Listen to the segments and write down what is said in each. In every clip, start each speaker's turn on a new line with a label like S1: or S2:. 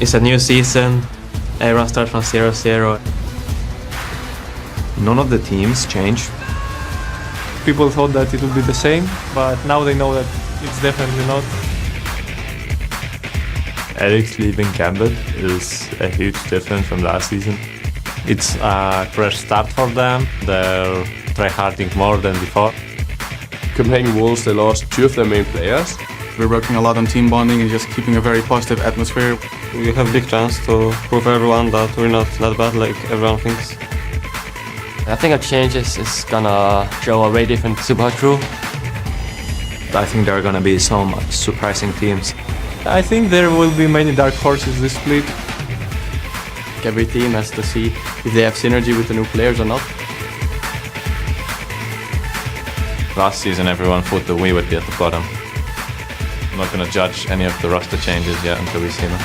S1: It's a new season. Everyone starts from 0-0.
S2: None of the teams change.
S3: People thought that it would be the same, but now they know that it's definitely not.
S4: Eric's leaving Gambit is a huge difference from last season. It's a fresh start for them. They're tryharding more than before.
S2: Copenhagen Wolves, they lost 2 of their main players.
S5: We're working a lot on team bonding and just keeping a very positive atmosphere.
S1: We have a big chance to prove everyone that we're not that bad like everyone thinks. I think a change is gonna show a way different Super Hot crew.
S2: I think there are gonna be some surprising teams.
S3: I think there will be many dark horses this split.
S5: Every team has to see if they have synergy with the new players or not.
S4: Last season everyone thought that we would be at the bottom. I'm not going to judge any of the roster changes yet until we see them.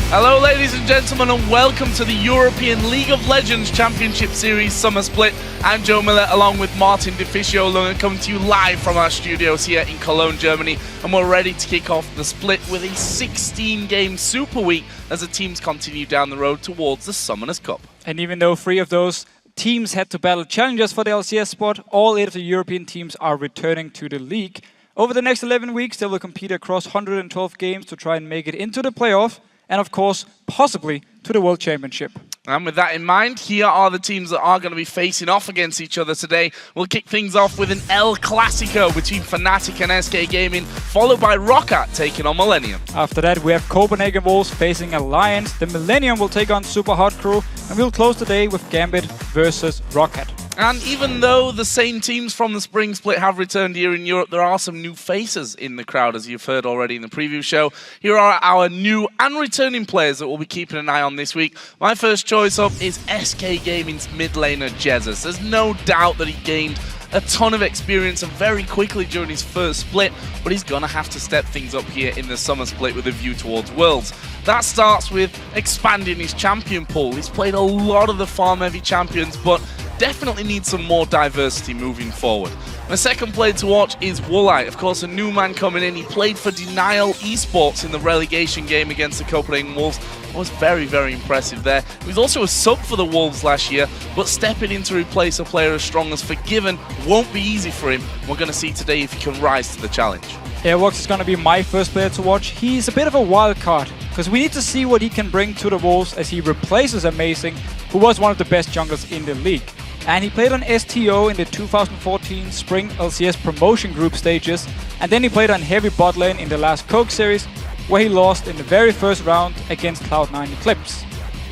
S6: Hello ladies and gentlemen and welcome to the European League of Legends Championship Series Summer Split. I'm Joe Miller along with Martin DeFicio coming to you live from our studios here in Cologne, Germany, and we're ready to kick off the split with a 16-game Super Week as the teams continue down the road towards the Summoners Cup.
S7: And even though 3 of those teams had to battle challengers for the LCS spot, all 8 of the European teams are returning to the league. Over the next 11 weeks, they will compete across 112 games to try and make it into the playoff, and of course, possibly to the World Championship.
S6: And with that in mind, here are the teams that are going to be facing off against each other today. We'll kick things off with an El Clasico between Fnatic and SK Gaming, followed by Roccat taking on Millennium.
S7: After that, we have Copenhagen Wolves facing Alliance. The Millennium will take on Super Hot Crew, and we'll close the day with Gambit versus Roccat.
S6: And even though the same teams from the spring split have returned here in Europe, there are some new faces in the crowd, as you've heard already in the preview show. Here are our new and returning players that we'll be keeping an eye on this week. My first choice up is SK Gaming's mid laner, Jesus. There's no doubt that he gained a ton of experience and very quickly during his first split, but he's gonna have to step things up here in the summer split with a view towards Worlds. That starts with expanding his champion pool. He's played a lot of the farm-heavy champions, but definitely needs some more diversity moving forward. My second player to watch is Woolite. Of course, a new man coming in. He played for Denial Esports in the relegation game against the Copenhagen Wolves. Was very, very impressive there. He was also a sub for the Wolves last year, but stepping in to replace a player as strong as Forgiven won't be easy for him. We're going to see today if he can rise to the challenge.
S7: Airwalks is going to be my first player to watch. He's a bit of a wild card, because we need to see what he can bring to the Wolves as he replaces Amazing, who was one of the best junglers in the league. And he played on STO in the 2014 Spring LCS Promotion Group stages, and then he played on heavy bot lane in the last Coke series, where he lost in the very first round against Cloud9 Eclipse.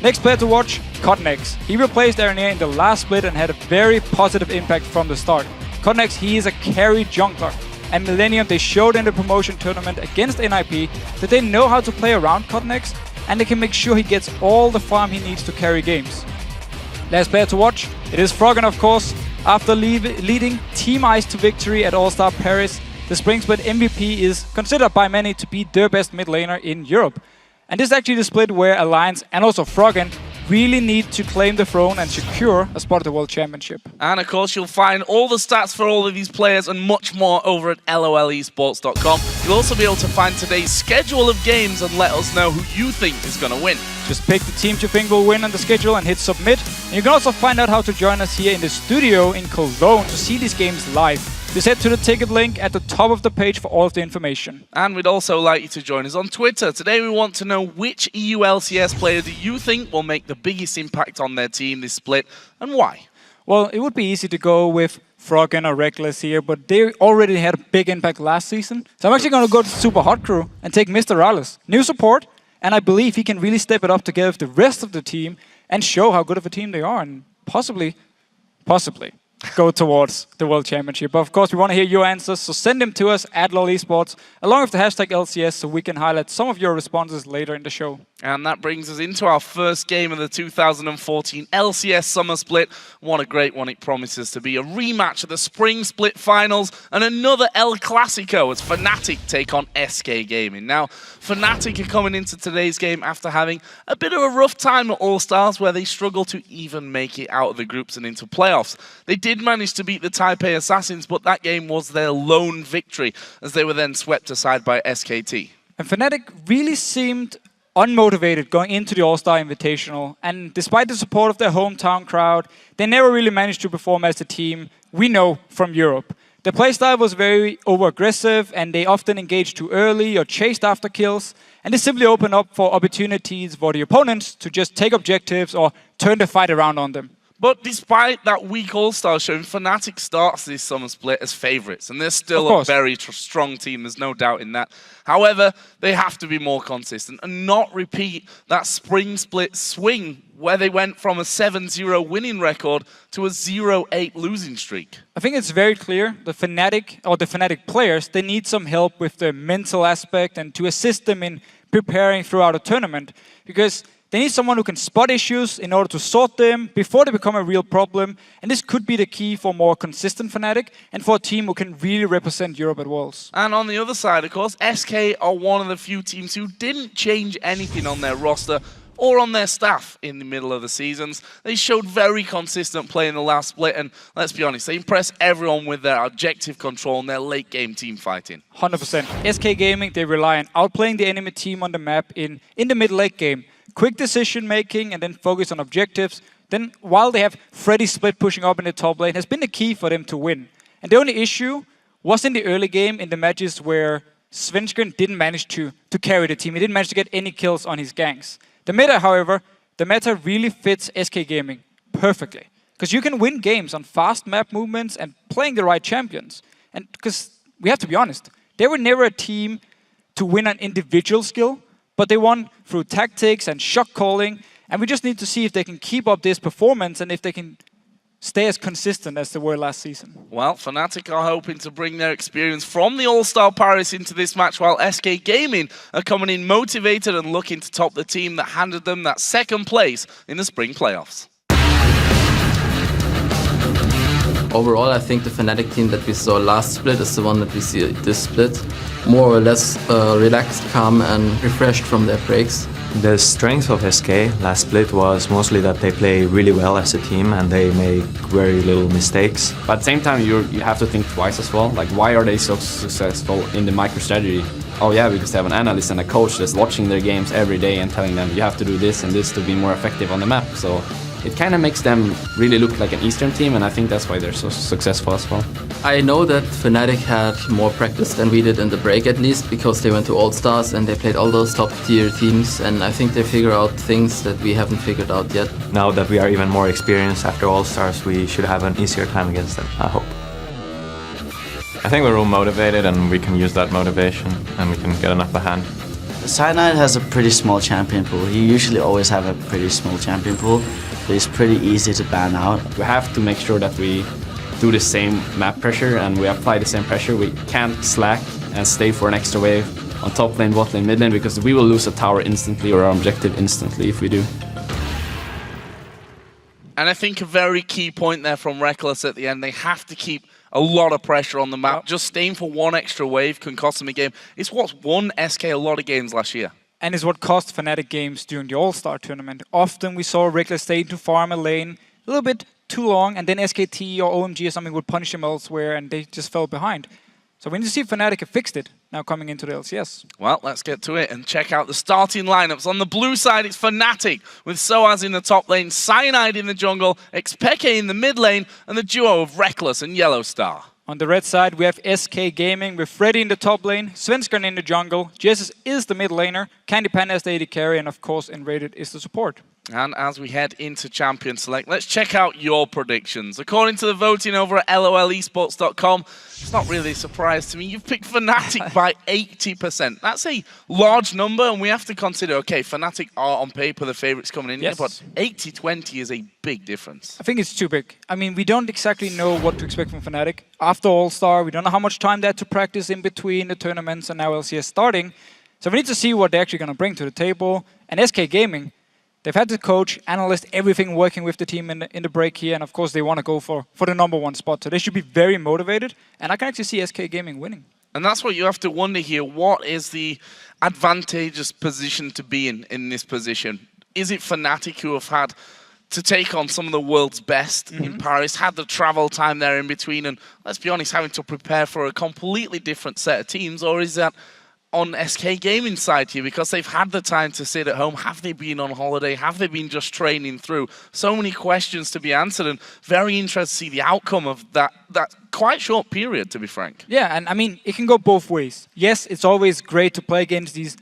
S7: Next player to watch, Cotnex. He replaced Aranea in the last split and had a very positive impact from the start. Cotnex, he is a carry jungler, and Millennium, they showed in the promotion tournament against NIP that they know how to play around Cotnex, and they can make sure he gets all the farm he needs to carry games. Last player to watch, it is Froggen, of course. After leading Team Ice to victory at All-Star Paris, the Spring Split MVP is considered by many to be their best mid laner in Europe. And this is actually the split where Alliance and also Froggen really need to claim the throne and secure a spot at the World Championship.
S6: And of course, you'll find all the stats for all of these players and much more over at lolesports.com. You'll also be able to find today's schedule of games and let us know who you think is going to win.
S7: Just pick the teams you think will win on the schedule and hit submit. And you can also find out how to join us here in the studio in Cologne to see these games live. Just head to the ticket link at the top of the page for all of the information.
S6: And we'd also like you to join us on Twitter. Today we want to know which EU LCS player do you think will make the biggest impact on their team this split, and why?
S7: Well, it would be easy to go with Froggen or Reckless here, but they already had a big impact last season. So I'm actually going to go to Super Hot Crew and take Mr. Rales. New support, and I believe he can really step it up together with the rest of the team and show how good of a team they are, and possibly go towards the World Championship. But of course, we want to hear your answers, so send them to us at LOL Esports, along with the hashtag LCS, so we can highlight some of your responses later in the show.
S6: And that brings us into our first game of the 2014 LCS Summer Split. What a great one it promises to be. A rematch of the Spring Split Finals and another El Clasico as Fnatic take on SK Gaming. Now, Fnatic are coming into today's game after having a bit of a rough time at All-Stars where they struggled to even make it out of the groups and into playoffs. They did manage to beat the Taipei Assassins, but that game was their lone victory as they were then swept aside by SKT.
S7: And Fnatic really seemed unmotivated going into the All-Star Invitational, and despite the support of their hometown crowd, they never really managed to perform as a team we know from Europe. Their playstyle was very over-aggressive, and they often engaged too early or chased after kills, and this simply opened up for opportunities for the opponents to just take objectives or turn the fight around on them.
S6: But despite that weak All-Star showing, Fnatic starts this Summer Split as favourites, and they're still a very strong team, there's no doubt in that. However, they have to be more consistent and not repeat that Spring Split swing where they went from a 7-0 winning record to a 0-8 losing streak.
S7: I think it's very clear the Fnatic players, they need some help with the mental aspect and to assist them in preparing throughout a tournament, because they need someone who can spot issues in order to sort them before they become a real problem. And this could be the key for more consistent Fnatic and for a team who can really represent Europe at Worlds.
S6: And on the other side, of course, SK are one of the few teams who didn't change anything on their roster or on their staff in the middle of the seasons. They showed very consistent play in the last split, and let's be honest, they impressed everyone with their objective control and their late game team fighting.
S7: 100%. SK Gaming, they rely on outplaying the enemy team on the map in the mid-late game. Quick decision making and then focus on objectives. Then while they have Freddy split pushing up in the top lane has been the key for them to win. And the only issue was in the early game in the matches where Svenskeren didn't manage to carry the team. He didn't manage to get any kills on his ganks. The meta, however, the meta really fits SK Gaming perfectly. Because you can win games on fast map movements and playing the right champions. And because we have to be honest, they were never a team to win on individual skill, but they won through tactics and shot calling, and we just need to see if they can keep up this performance and if they can stay as consistent as they were last season.
S6: Well, Fnatic are hoping to bring their experience from the All-Star Paris into this match, while SK Gaming are coming in motivated and looking to top the team that handed them that second place in the spring playoffs.
S5: Overall, I think the Fnatic team that we saw last split is the one that we see this split. More or less relaxed, calm and refreshed from their breaks.
S2: The strength of SK last split was mostly that they play really well as a team and they make very little mistakes.
S8: But at the same time, you have to think twice as well. Like, why are they so successful in the micro-strategy? Oh yeah, because they have an analyst and a coach that's watching their games every day and telling them you have to do this and this to be more effective on the map. So it kind of makes them really look like an Eastern team, and I think that's why they're so successful as well.
S5: I know that Fnatic had more practice than we did in the break, at least, because they went to All-Stars and they played all those top-tier teams, and I think they figure out things that we haven't figured out yet.
S2: Now that we are even more experienced after All-Stars, we should have an easier time against them, I hope.
S4: I think we're all motivated and we can use that motivation and we can get an upper hand.
S9: Cyanide has a pretty small champion pool. He usually always have a pretty small champion pool, so it's pretty easy to ban out.
S8: We have to make sure that we do the same map pressure and we apply the same pressure. We can't slack and stay for an extra wave on top lane, bot lane, mid lane, because we will lose a tower instantly or our objective instantly if we do.
S6: And I think a very key point there from Reckless at the end, they have to keep a lot of pressure on the map. Yep. Just staying for one extra wave can cost them a game. It's what's won SK a lot of games last year.
S7: And it's what cost Fnatic games during the All-Star tournament. Often we saw Reckless stay to farm a lane a little bit too long, and then SKT or OMG or something would punish them elsewhere, and they just fell behind. So we need to see if Fnatic have fixed it now coming into the LCS.
S6: Well, let's get to it and check out the starting lineups. On the blue side, it's Fnatic with Soaz in the top lane, Cyanide in the jungle, Xpeke in the mid lane, and the duo of Reckless and Yellowstar.
S7: On the red side, we have SK Gaming with Freddy in the top lane, Svenskeren in the jungle, Jesus is the mid laner, Candy Panda as the AD carry, and of course, Enrated is the support.
S6: And as we head into Champion Select, let's check out your predictions. According to the voting over at lolesports.com, it's not really a surprise to me. You've picked Fnatic by 80%. That's a large number, and we have to consider, okay, Fnatic are on paper the favourites coming in here, but 80-20 is a big difference.
S7: I think it's too big. I mean, we don't exactly know what to expect from Fnatic. After All-Star, we don't know how much time they had to practice in between the tournaments and now LCS starting. So we need to see what they're actually going to bring to the table. And SK Gaming, they've had the coach, analyst, everything working with the team in the break here. And of course, they want to go for the #1 spot. So they should be very motivated. And I can actually see SK Gaming winning.
S6: And that's what you have to wonder here. What is the advantageous position to be in this position? Is it Fnatic, who have had to take on some of the world's best in Paris, had the travel time there in between, and let's be honest, having to prepare for a completely different set of teams? Or is that on SK Gaming side here, because they've had the time to sit at home? Have they been on holiday? Have they been just training through? So many questions to be answered, and very interested to see the outcome of that quite short period, to be frank.
S7: Yeah, and I mean, it can go both ways. Yes, it's always great to play against these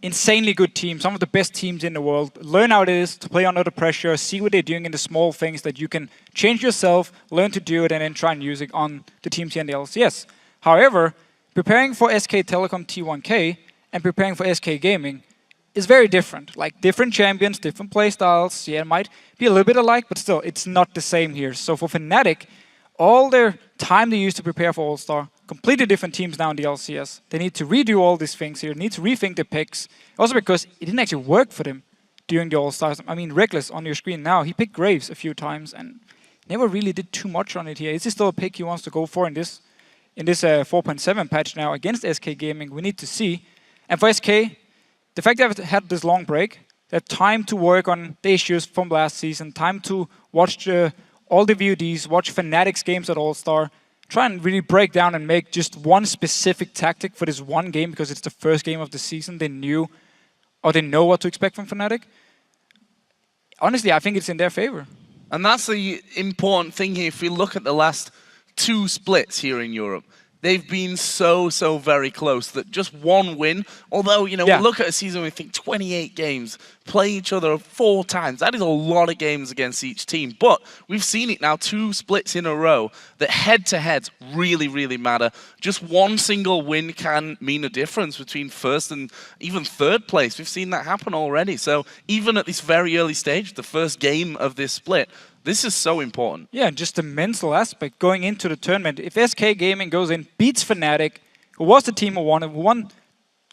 S7: insanely good teams, some of the best teams in the world. Learn how it is to play under the pressure, see what they're doing in the small things that you can change yourself, learn to do it, and then try and use it on the teams here in the LCS. However, preparing for SK Telecom T1K and preparing for SK Gaming is very different. Like, different champions, different play styles. Yeah, it might be a little bit alike, but still, it's not the same here. So for Fnatic, all their time they used to prepare for All-Star, completely different teams now in the LCS. They need to redo all these things here, need to rethink the picks. Also because it didn't actually work for them during the All-Stars. I mean, Reckless on your screen now, he picked Graves a few times and never really did too much on it here. Is this still a pick he wants to go for in this 4.7 patch now against SK Gaming? We need to see. And for SK, the fact that they've had this long break, they have time to work on the issues from last season, time to watch all the VODs, watch Fnatic's games at All-Star, try and really break down and make just one specific tactic for this one game, because it's the first game of the season. They knew, or they know what to expect from Fnatic. Honestly, I think it's in their favor.
S6: And that's the important thing here. If we look at the last 2 splits here in Europe, they've been so very close that just one win, although, you know, we look at a season, we think 28 games, play each other 4 times. That is a lot of games against each team. But we've seen it now, 2 splits in a row, that head-to-heads really matter. Just one single win can mean a difference between first and even third place. We've seen that happen already. So even at this very early stage, the first game of this split, this is so important.
S7: Yeah, just the mental aspect going into the tournament. If SK Gaming goes in, beats Fnatic, who was the team who won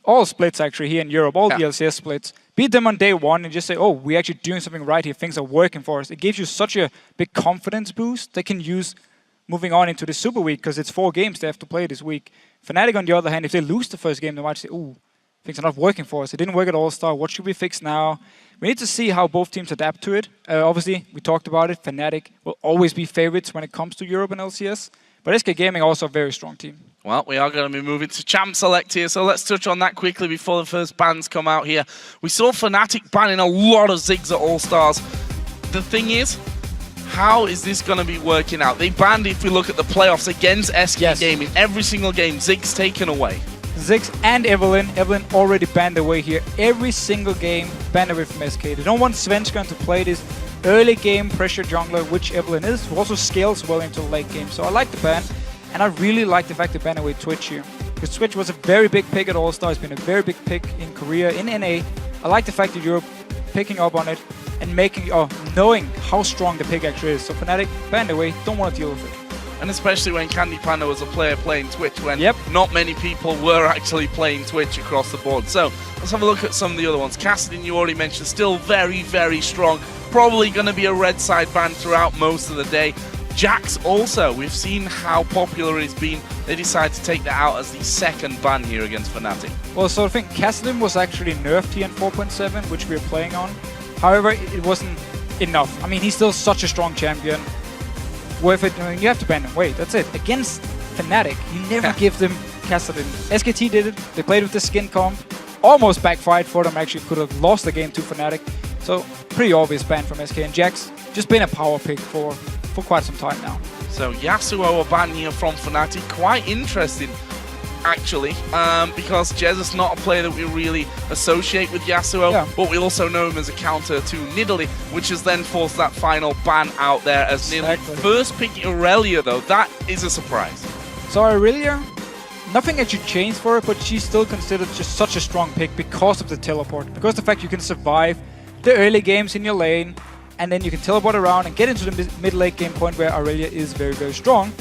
S7: all splits actually here in Europe, all the LCS splits, beat them on day one and just say, oh, we're actually doing something right here, things are working for us. It gives you such a big confidence boost they can use moving on into the Super Week, because it's 4 games they have to play this week. Fnatic, on the other hand, if they lose the first game, they might say, ooh, things are not working for us. It didn't work at All-Star. What should we fix now? We need to see how both teams adapt to it. Obviously, we talked about it. Fnatic will always be favorites when it comes to Europe and LCS. But SK Gaming also a very strong team.
S6: Well, we are going to be moving to Champ Select here, so let's touch on that quickly before the first bans come out here. We saw Fnatic banning a lot of Ziggs at All-Stars. The thing is, how is this going to be working out? They banned, if we look at the playoffs, against SK Gaming. Every single game, Ziggs taken away.
S7: Ziggs and Evelyn. Evelyn already banned away here. Every single game banned away from SK. They don't want Svenskeren to play this early game pressure jungler, which Evelyn is, who also scales well into the late game. So I like the ban, and I really like the fact they banned away Twitch here. Because Twitch was a very big pick at All-Star. It's been a very big pick in Korea, in NA. I like the fact that Europe picking up on it and knowing how strong the pick actually is. So Fnatic banned away, don't want to deal with it.
S6: And especially when Candy Panda was a player playing Twitch, when not many people were actually playing Twitch across the board. So let's have a look at some of the other ones. Cassidy, you already mentioned, still very strong. Probably going to be a red side ban throughout most of the day. Jax also, we've seen how popular it's been. They decided to take that out as the second ban here against Fnatic.
S7: Well, so I think Cassidy was actually nerfed here in 4.7, which we're playing on. However, it wasn't enough. I mean, he's still such a strong champion. Worth it, I mean, you have to ban him. Wait, that's it. Against Fnatic, you never give them Cassidy. SKT did it. They played with the skin comp. Almost backfired for them. Actually, could have lost the game to Fnatic. So, pretty obvious ban from SK. And Jax, just been a power pick for quite some time now.
S6: So, Yasuo a ban here from Fnatic. Quite interesting, actually, because Jez is not a player that we really associate with Yasuo, but we also know him as a counter to Nidalee, which has then forced that final ban out there as Nidalee. First pick Aurelia, though, that is a surprise.
S7: So Aurelia, nothing actually changed for her, but she's still considered just such a strong pick because of the teleport, because the fact you can survive the early games in your lane, and then you can teleport around and get into the mid-late game point where Aurelia is very strong.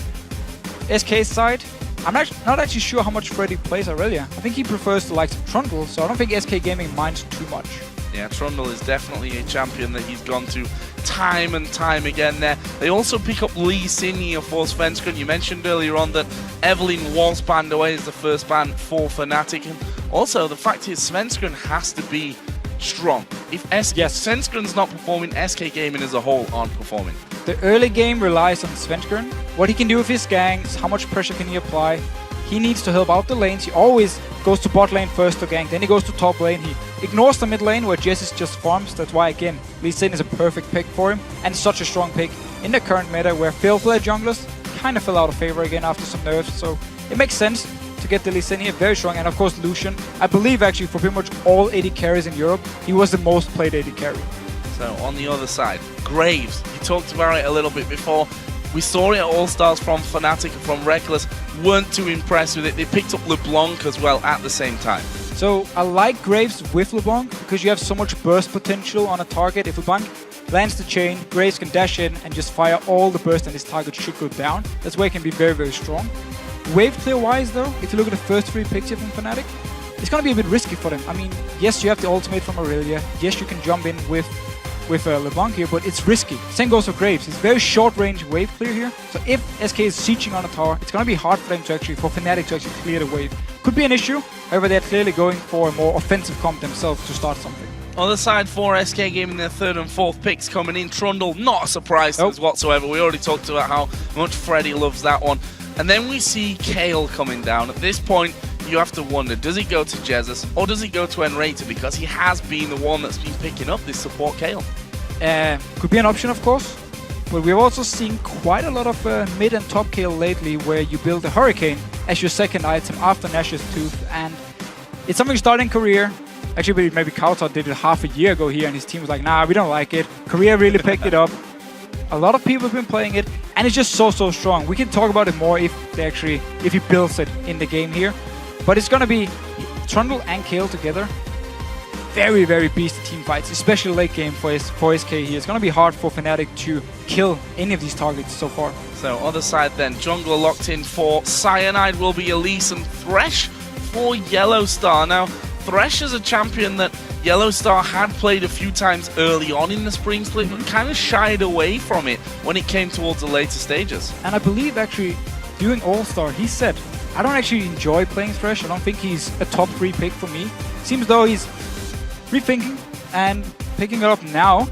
S7: SK's side, I'm not actually sure how much Freddy plays Aurelia. I think he prefers the likes of Trundle, so I don't think SK Gaming minds too much.
S6: Yeah, Trundle is definitely a champion that he's gone to time and time again there. They also pick up Lee Sin here for Svenskeren. You mentioned earlier on that Evelyn was banned away as the first ban for Fnatic. And also, the fact is Svenskeren has to be strong. If Svenskeren's not performing, SK Gaming as a whole aren't performing.
S7: The early game relies on Svenskeren. What he can do with his ganks, how much pressure can he apply. He needs to help out the lanes. He always goes to bot lane first to gank, then he goes to top lane. He ignores the mid lane where Jess just farms. That's why, again, Lee Sin is a perfect pick for him and such a strong pick in the current meta where fail player junglers kind of fell out of favor again after some nerfs. So it makes sense to get the Lee Sin here, very strong. And of course Lucian, I believe actually for pretty much all AD carries in Europe, he was the most played AD carry.
S6: So on the other side, Graves, you talked about it a little bit before. We saw it at All-Stars from Fnatic and from Reckless, weren't too impressed with it. They picked up LeBlanc as well at the same time.
S7: So I like Graves with LeBlanc because you have so much burst potential on a target. If LeBlanc lands the chain, Graves can dash in and just fire all the burst and his target should go down. That's why he can be very, very strong. Wave clear wise though, if you look at the first 3 picks here from Fnatic, it's going to be a bit risky for them. I mean, yes, you have the ultimate from Aurelia. Yes, you can jump in with LeBlanc here, but it's risky. Same goes for Graves. It's very short range wave clear here. So if SK is sieging on a tower, it's going to be hard for them to actually, for Fnatic to actually clear the wave. Could be an issue. However, they're clearly going for a more offensive comp themselves to start something.
S6: Other side for SK Gaming, their 3rd and 4th picks coming in. Trundle, not a surprise to us whatsoever. We already talked about how much Freddy loves that one. And then we see Kale coming down. At this point, you have to wonder, does he go to Jesus or does he go to Enrater? Because he has been the one that's been picking up this support Kale.
S7: Could be an option, of course. But we've also seen quite a lot of mid and top Kale lately where you build a Hurricane as your second item after Nash's Tooth. And it's something starting career. Actually, maybe Kautar did it half a year ago here and his team was like, nah, we don't like it. Korea really picked it up. A lot of people have been playing it and it's just so strong. We can talk about it more if he builds it in the game here. But it's gonna be Trundle and Kale together. Very, very beastly team fights, especially late game for SK here. It's gonna be hard for Fnatic to kill any of these targets so far.
S6: So other side then, jungler locked in for Cyanide will be Elise and Thresh for Yellow Star. Now, Thresh is a champion that Yellow Star had played a few times early on in the spring split, but kind of shied away from it when it came towards the later stages.
S7: And I believe actually, during All-Star, he said, I don't actually enjoy playing Thresh. I don't think he's a top 3 pick for me. Seems though he's rethinking and picking it up now.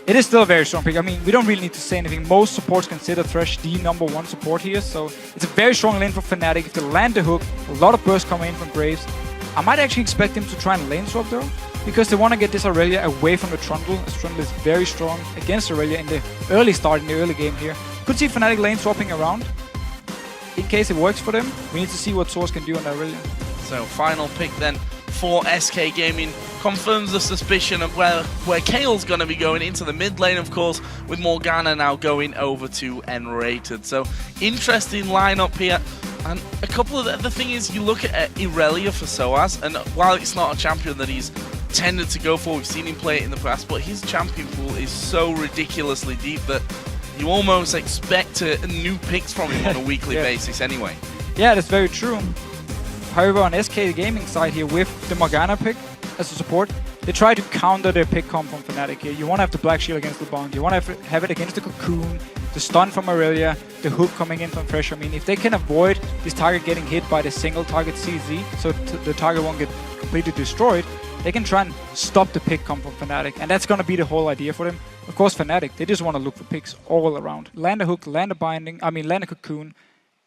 S7: It is still a very strong pick. I mean, we don't really need to say anything. Most supports consider Thresh the #1 support here, so it's a very strong lane for Fnatic. If they land the hook, a lot of bursts coming in from Graves. I might actually expect him to try and lane swap though, because they want to get this Aurelia away from the Trundle, as Trundle is very strong against Aurelia in the early start, in the early game here. Could see Fnatic lane swapping around. In case it works for them, we need to see what Source can do on Aurelia.
S6: So final pick then for SK Gaming confirms the suspicion of where Kale's going to be going into the mid lane, of course, with Morgana now going over to Enrated. So interesting lineup here. And a couple of the thing is, you look at Irelia for Soaz, and while it's not a champion that he's tended to go for, we've seen him play it in the past, but his champion pool is so ridiculously deep that you almost expect new picks from him on a weekly basis anyway.
S7: Yeah, that's very true. However, on SK Gaming side here, with the Morgana pick as a support, they try to counter their pick comp from Fnatic here. You want to have the Black Shield against LeBlanc, you want to have it against the Cocoon, the stun from Aurelia, the hook coming in from Thresh. I mean, if they can avoid this target getting hit by the single target CZ, so the target won't get completely destroyed, they can try and stop the pick comp from Fnatic, and that's going to be the whole idea for them. Of course, Fnatic, they just want to look for picks all around. Land a hook, land a binding, land a Cocoon,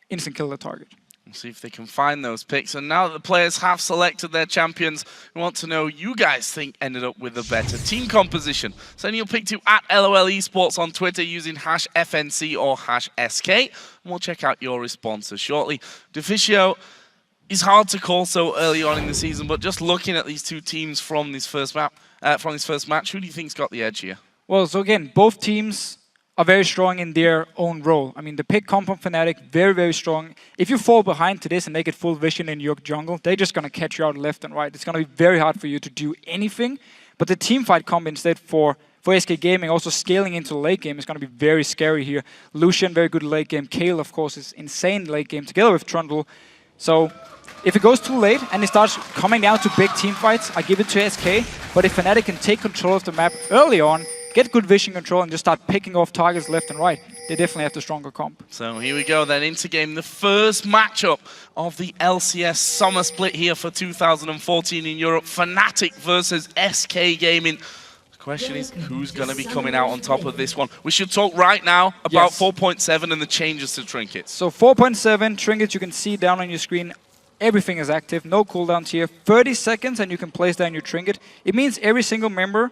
S7: instant kill the target.
S6: We'll see if they can find those picks. And now that the players have selected their champions, we want to know who you guys think ended up with a better team composition. Send your pick to @LOL Esports on Twitter using #FNC or #SK. And we'll check out your responses shortly. Deficio is hard to call so early on in the season, but just looking at these two teams from this first match, who do you think's got the edge here?
S7: Well, so again, both teams are very strong in their own role. I mean, the pick comp from Fnatic, very, very strong. If you fall behind to this and they get full vision in your jungle, they're just going to catch you out left and right. It's going to be very hard for you to do anything. But the team fight comp instead for for SK Gaming. Also scaling into the late game is going to be very scary here. Lucian, very good late game. Kale, of course, is insane late game together with Trundle. So if it goes too late and it starts coming down to big team fights, I give it to SK. But if Fnatic can take control of the map early on, get good vision control and just start picking off targets left and right, they definitely have the stronger comp.
S6: So here we go then, into game, the first matchup of the LCS Summer Split here for 2014 in Europe. Fnatic versus SK Gaming. The question is, who's going to be coming out on top of this one? We should talk right now about 4.7 and the changes to trinkets.
S7: So 4.7 trinkets, you can see down on your screen, everything is active, no cooldowns here. 30 seconds and you can place down your trinket. It means every single member,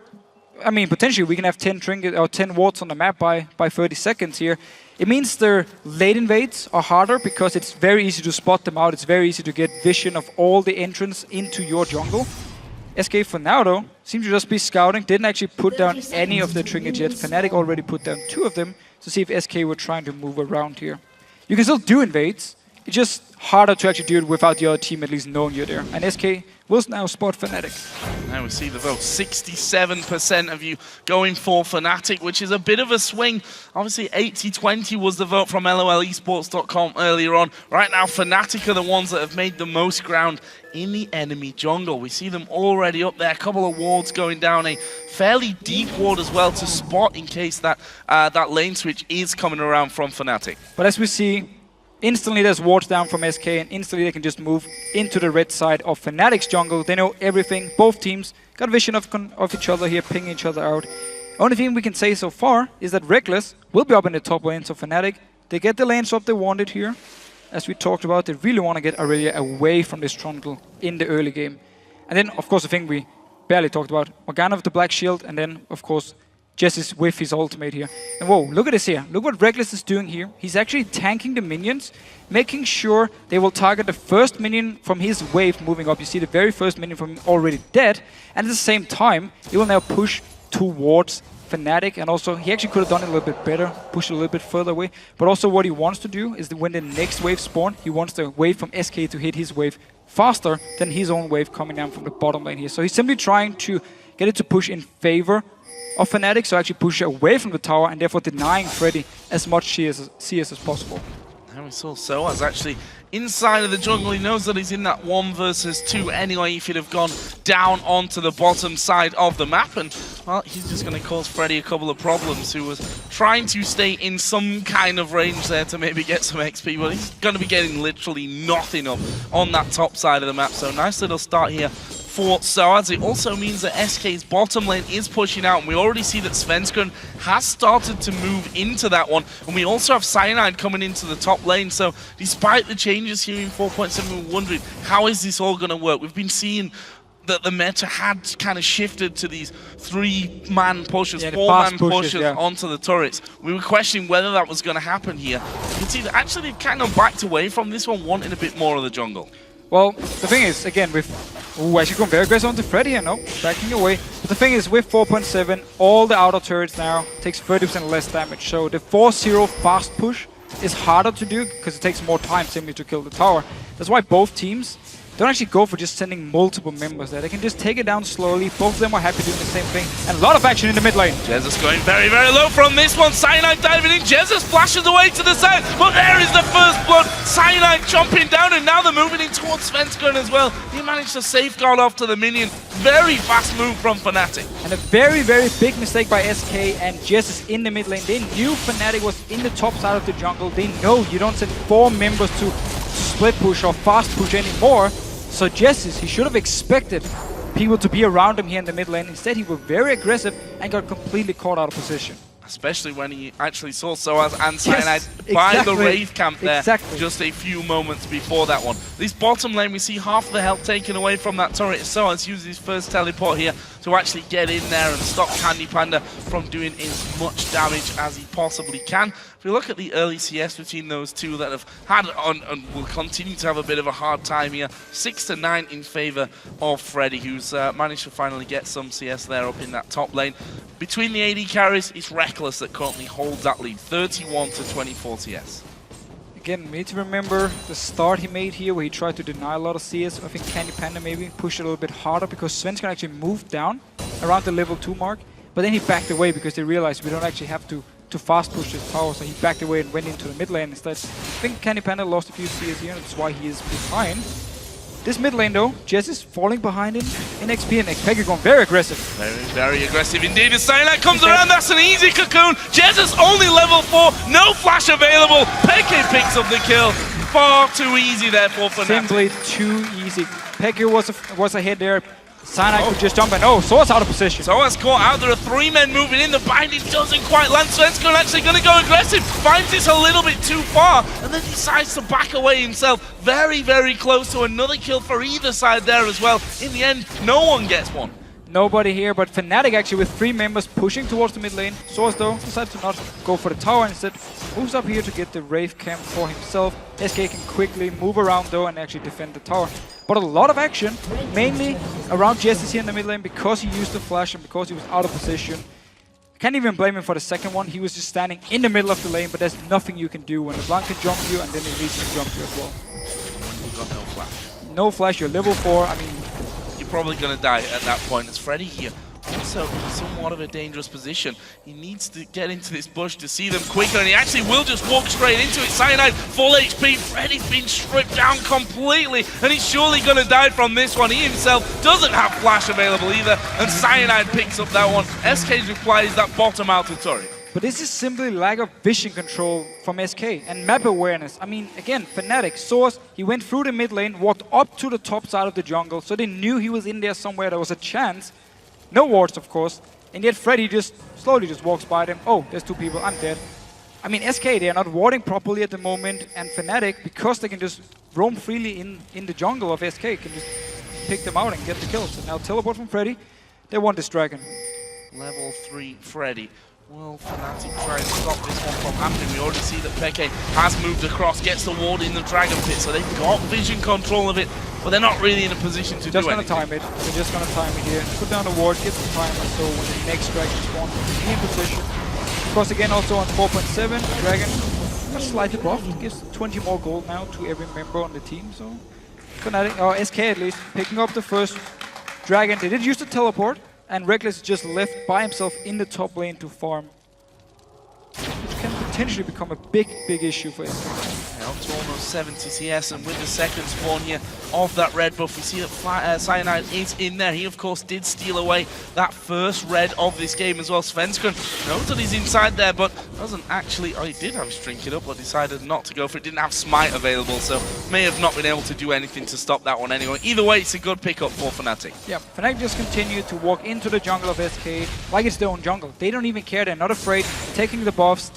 S7: I mean, potentially we can have 10 trinket or 10 wards on the map by 30 seconds here. It means their late invades are harder because it's very easy to spot them out. It's very easy to get vision of all the entrance into your jungle. SK for now though, seem to just be scouting. Didn't actually put down any of the trinkets yet. Fnatic already put down 2 of them to see if SK were trying to move around here. You can still do invades. It's just harder to actually do it without the other team at least knowing you're there. And SK will now spot Fnatic.
S6: Now we see the vote. 67% of you going for Fnatic, which is a bit of a swing. Obviously 80-20 was the vote from LOLesports.com earlier on. Right now Fnatic are the ones that have made the most ground in the enemy jungle. We see them already up there. A couple of wards going down, a fairly deep ward as well to spot in case that that lane switch is coming around from Fnatic.
S7: But as we see, instantly there's wards down from SK and instantly they can just move into the red side of Fnatic's jungle. They know everything. Both teams got vision of each other here, pinging each other out. Only thing we can say so far is that Reckless will be up in the top lane, so Fnatic, they get the lane swap they wanted here. As we talked about, they really want to get Aurelia away from this Trundle in the early game. And then, of course, the thing we barely talked about, Morgana with the black shield, and then, of course, Jesse's with his ultimate here. And whoa, look at this here. Look what Reckless is doing here. He's actually tanking the minions, making sure they will target the first minion from his wave moving up. You see the very first minion from him already dead. And at the same time, he will now push towards Fnatic. And also, he actually could have done it a little bit better, push it a little bit further away. But also what he wants to do is that when the next wave spawns, he wants the wave from SK to hit his wave faster than his own wave coming down from the bottom lane here. So he's simply trying to get it to push in favor of Fnatic, so actually push away from the tower and therefore denying Freddy as much CS as possible.
S6: And we saw Soaz actually inside of the jungle. He knows that he's in that 1 versus 2 anyway. If he'd have gone down onto the bottom side of the map, and well, he's just going to cause Freddy a couple of problems, who was trying to stay in some kind of range there to maybe get some XP, but he's going to be getting literally nothing up on that top side of the map. So nice little start here for Soaz. It also means that SK's bottom lane is pushing out, and we already see that Svenskeren has started to move into that one, and we also have Cyanide coming into the top lane. So despite the changes here in 4.7, we're wondering, how is this all going to work? We've been seeing that the meta had kind of shifted to these 3-man pushes, 4-man pushes onto the turrets. We were questioning whether that was going to happen here. You can see that actually they've kind of backed away from this one, wanting a bit more of the jungle.
S7: Well, the thing is, again, with... Ooh, actually going very aggressive onto Freddy, and no, backing away. But the thing is, with 4.7, all the outer turrets now takes 30% less damage. So the 4-0 fast push is harder to do because it takes more time simply to kill the tower. That's why both teams don't actually go for just sending multiple members there. They can just take it down slowly. Both of them are happy doing the same thing. And a lot of action in the mid lane.
S6: Jesus going very, very low from this one. Cyanide diving in. Jesus flashes away to the side. But there is the first blood. Cyanide jumping down, and now they're moving in towards Svenskeren as well. He managed to safeguard off to the minion. Very fast move from Fnatic.
S7: And a very, very big mistake by SK, and Jess is in the mid lane. They knew Fnatic was in the top side of the jungle. They know you don't send 4 members to split push or fast push anymore. So Jess, he should have expected people to be around him here in the mid lane. Instead, he was very aggressive and got completely caught out of position.
S6: Especially when he actually saw Soaz and Cyanide by the Wraith camp there just a few moments before that one. This bottom lane, we see half the health taken away from that turret. Soaz uses his first teleport here to actually get in there and stop Candy Panda from doing as much damage as he possibly can. If we look at the early CS between those two that have had and will continue to have a bit of a hard time here, 6-9 in favor of Freddy, who's managed to finally get some CS there up in that top lane. Between the AD carries, it's Reckless that currently holds that lead, 31-24 CS.
S7: Again, we need to remember the start he made here where he tried to deny a lot of CS. I think Candy Panda maybe pushed it a little bit harder because Svenskeren actually moved down around the level 2 mark. But then he backed away because they realized we don't actually have to fast push this tower, so he backed away and went into the mid lane instead. I think Candy Panda lost a few CS here, and that's why he is behind. This mid lane though, Jess is falling behind him in XP, and Pekka going very aggressive.
S6: Very aggressive indeed. As Cyanide comes around, that's an easy cocoon. Jess is only level 4, no flash available. Pekka picks up the kill. Far too easy there for Fnatic.
S7: Simply too easy. Pekka was ahead there. Cyanide could just jump and Source out of position.
S6: Source caught out. There are 3 men moving in. The binding doesn't quite land. Svensson actually going to go aggressive. Finds this a little bit too far and then decides to back away himself. Very, very close to another kill for either side there as well. In the end, no one gets one.
S7: Nobody here, but Fnatic actually with 3 members pushing towards the mid lane. Source though decides to not go for the tower, instead moves up here to get the Wraith camp for himself. SK can quickly move around though and actually defend the tower. But a lot of action, mainly around Jesse here in the mid lane because he used the flash and because he was out of position. Can't even blame him for the second one. He was just standing in the middle of the lane, but there's nothing you can do when the Blanc can jump you and then the Elite can jump you as well.
S6: You've got no flash.
S7: No flash, you're level 4. I mean,
S6: you're probably going to die at that point. As Freddy here, also in somewhat of a dangerous position. He needs to get into this bush to see them quicker, and he actually will just walk straight into it. Cyanide, full HP. Freddy's been stripped down completely, and he's surely going to die from this one. He himself doesn't have flash available either, and Cyanide picks up that one. SK's reply is that bottom out to turret.
S7: But this is simply lack of vision control from SK and map awareness. I mean, again, Fnatic, Source, he went through the mid lane, walked up to the top side of the jungle, so they knew he was in there somewhere. There was a chance. No wards, of course. And yet Freddy just slowly just walks by them. Oh, there's 2 people, I'm dead. I mean, SK, they're not warding properly at the moment, and Fnatic, because they can just roam freely in the jungle of SK, can just pick them out and get the kills. And now teleport from Freddy. They want this dragon.
S6: Level 3 Freddy. Well, Fnatic try and stop this one from happening. We already see that Peke has moved across, gets the ward in the Dragon Pit, so they've got vision control of it, but they're not really in a position to do anything.
S7: Just gonna time it. They're just gonna time it here. Put down the ward, get the timer, so when the next Dragon spawns, be in position. Of course, again, also on 4.7, Dragon just slightly buffed. Gives 20 more gold now to every member on the team, so Fnatic, or SK at least, picking up the first Dragon. They did use the teleport, and Reckless just left by himself in the top lane to farm, which can potentially become a big issue for him.
S6: Up to almost 70 CS, and with the second spawn here of that red buff, we see that Cyanide is in there. He, of course, did steal away that first red of this game as well. Svensson knows that he's inside there, but doesn't actually... Oh, he did have his trinket up, but decided not to go for it. Didn't have Smite available, so may have not been able to do anything to stop that one anyway. Either way, it's a good pickup for Fnatic.
S7: Yeah, Fnatic just continue to walk into the jungle of SK like it's their own jungle. They don't even care. They're not afraid. Taking the buffs,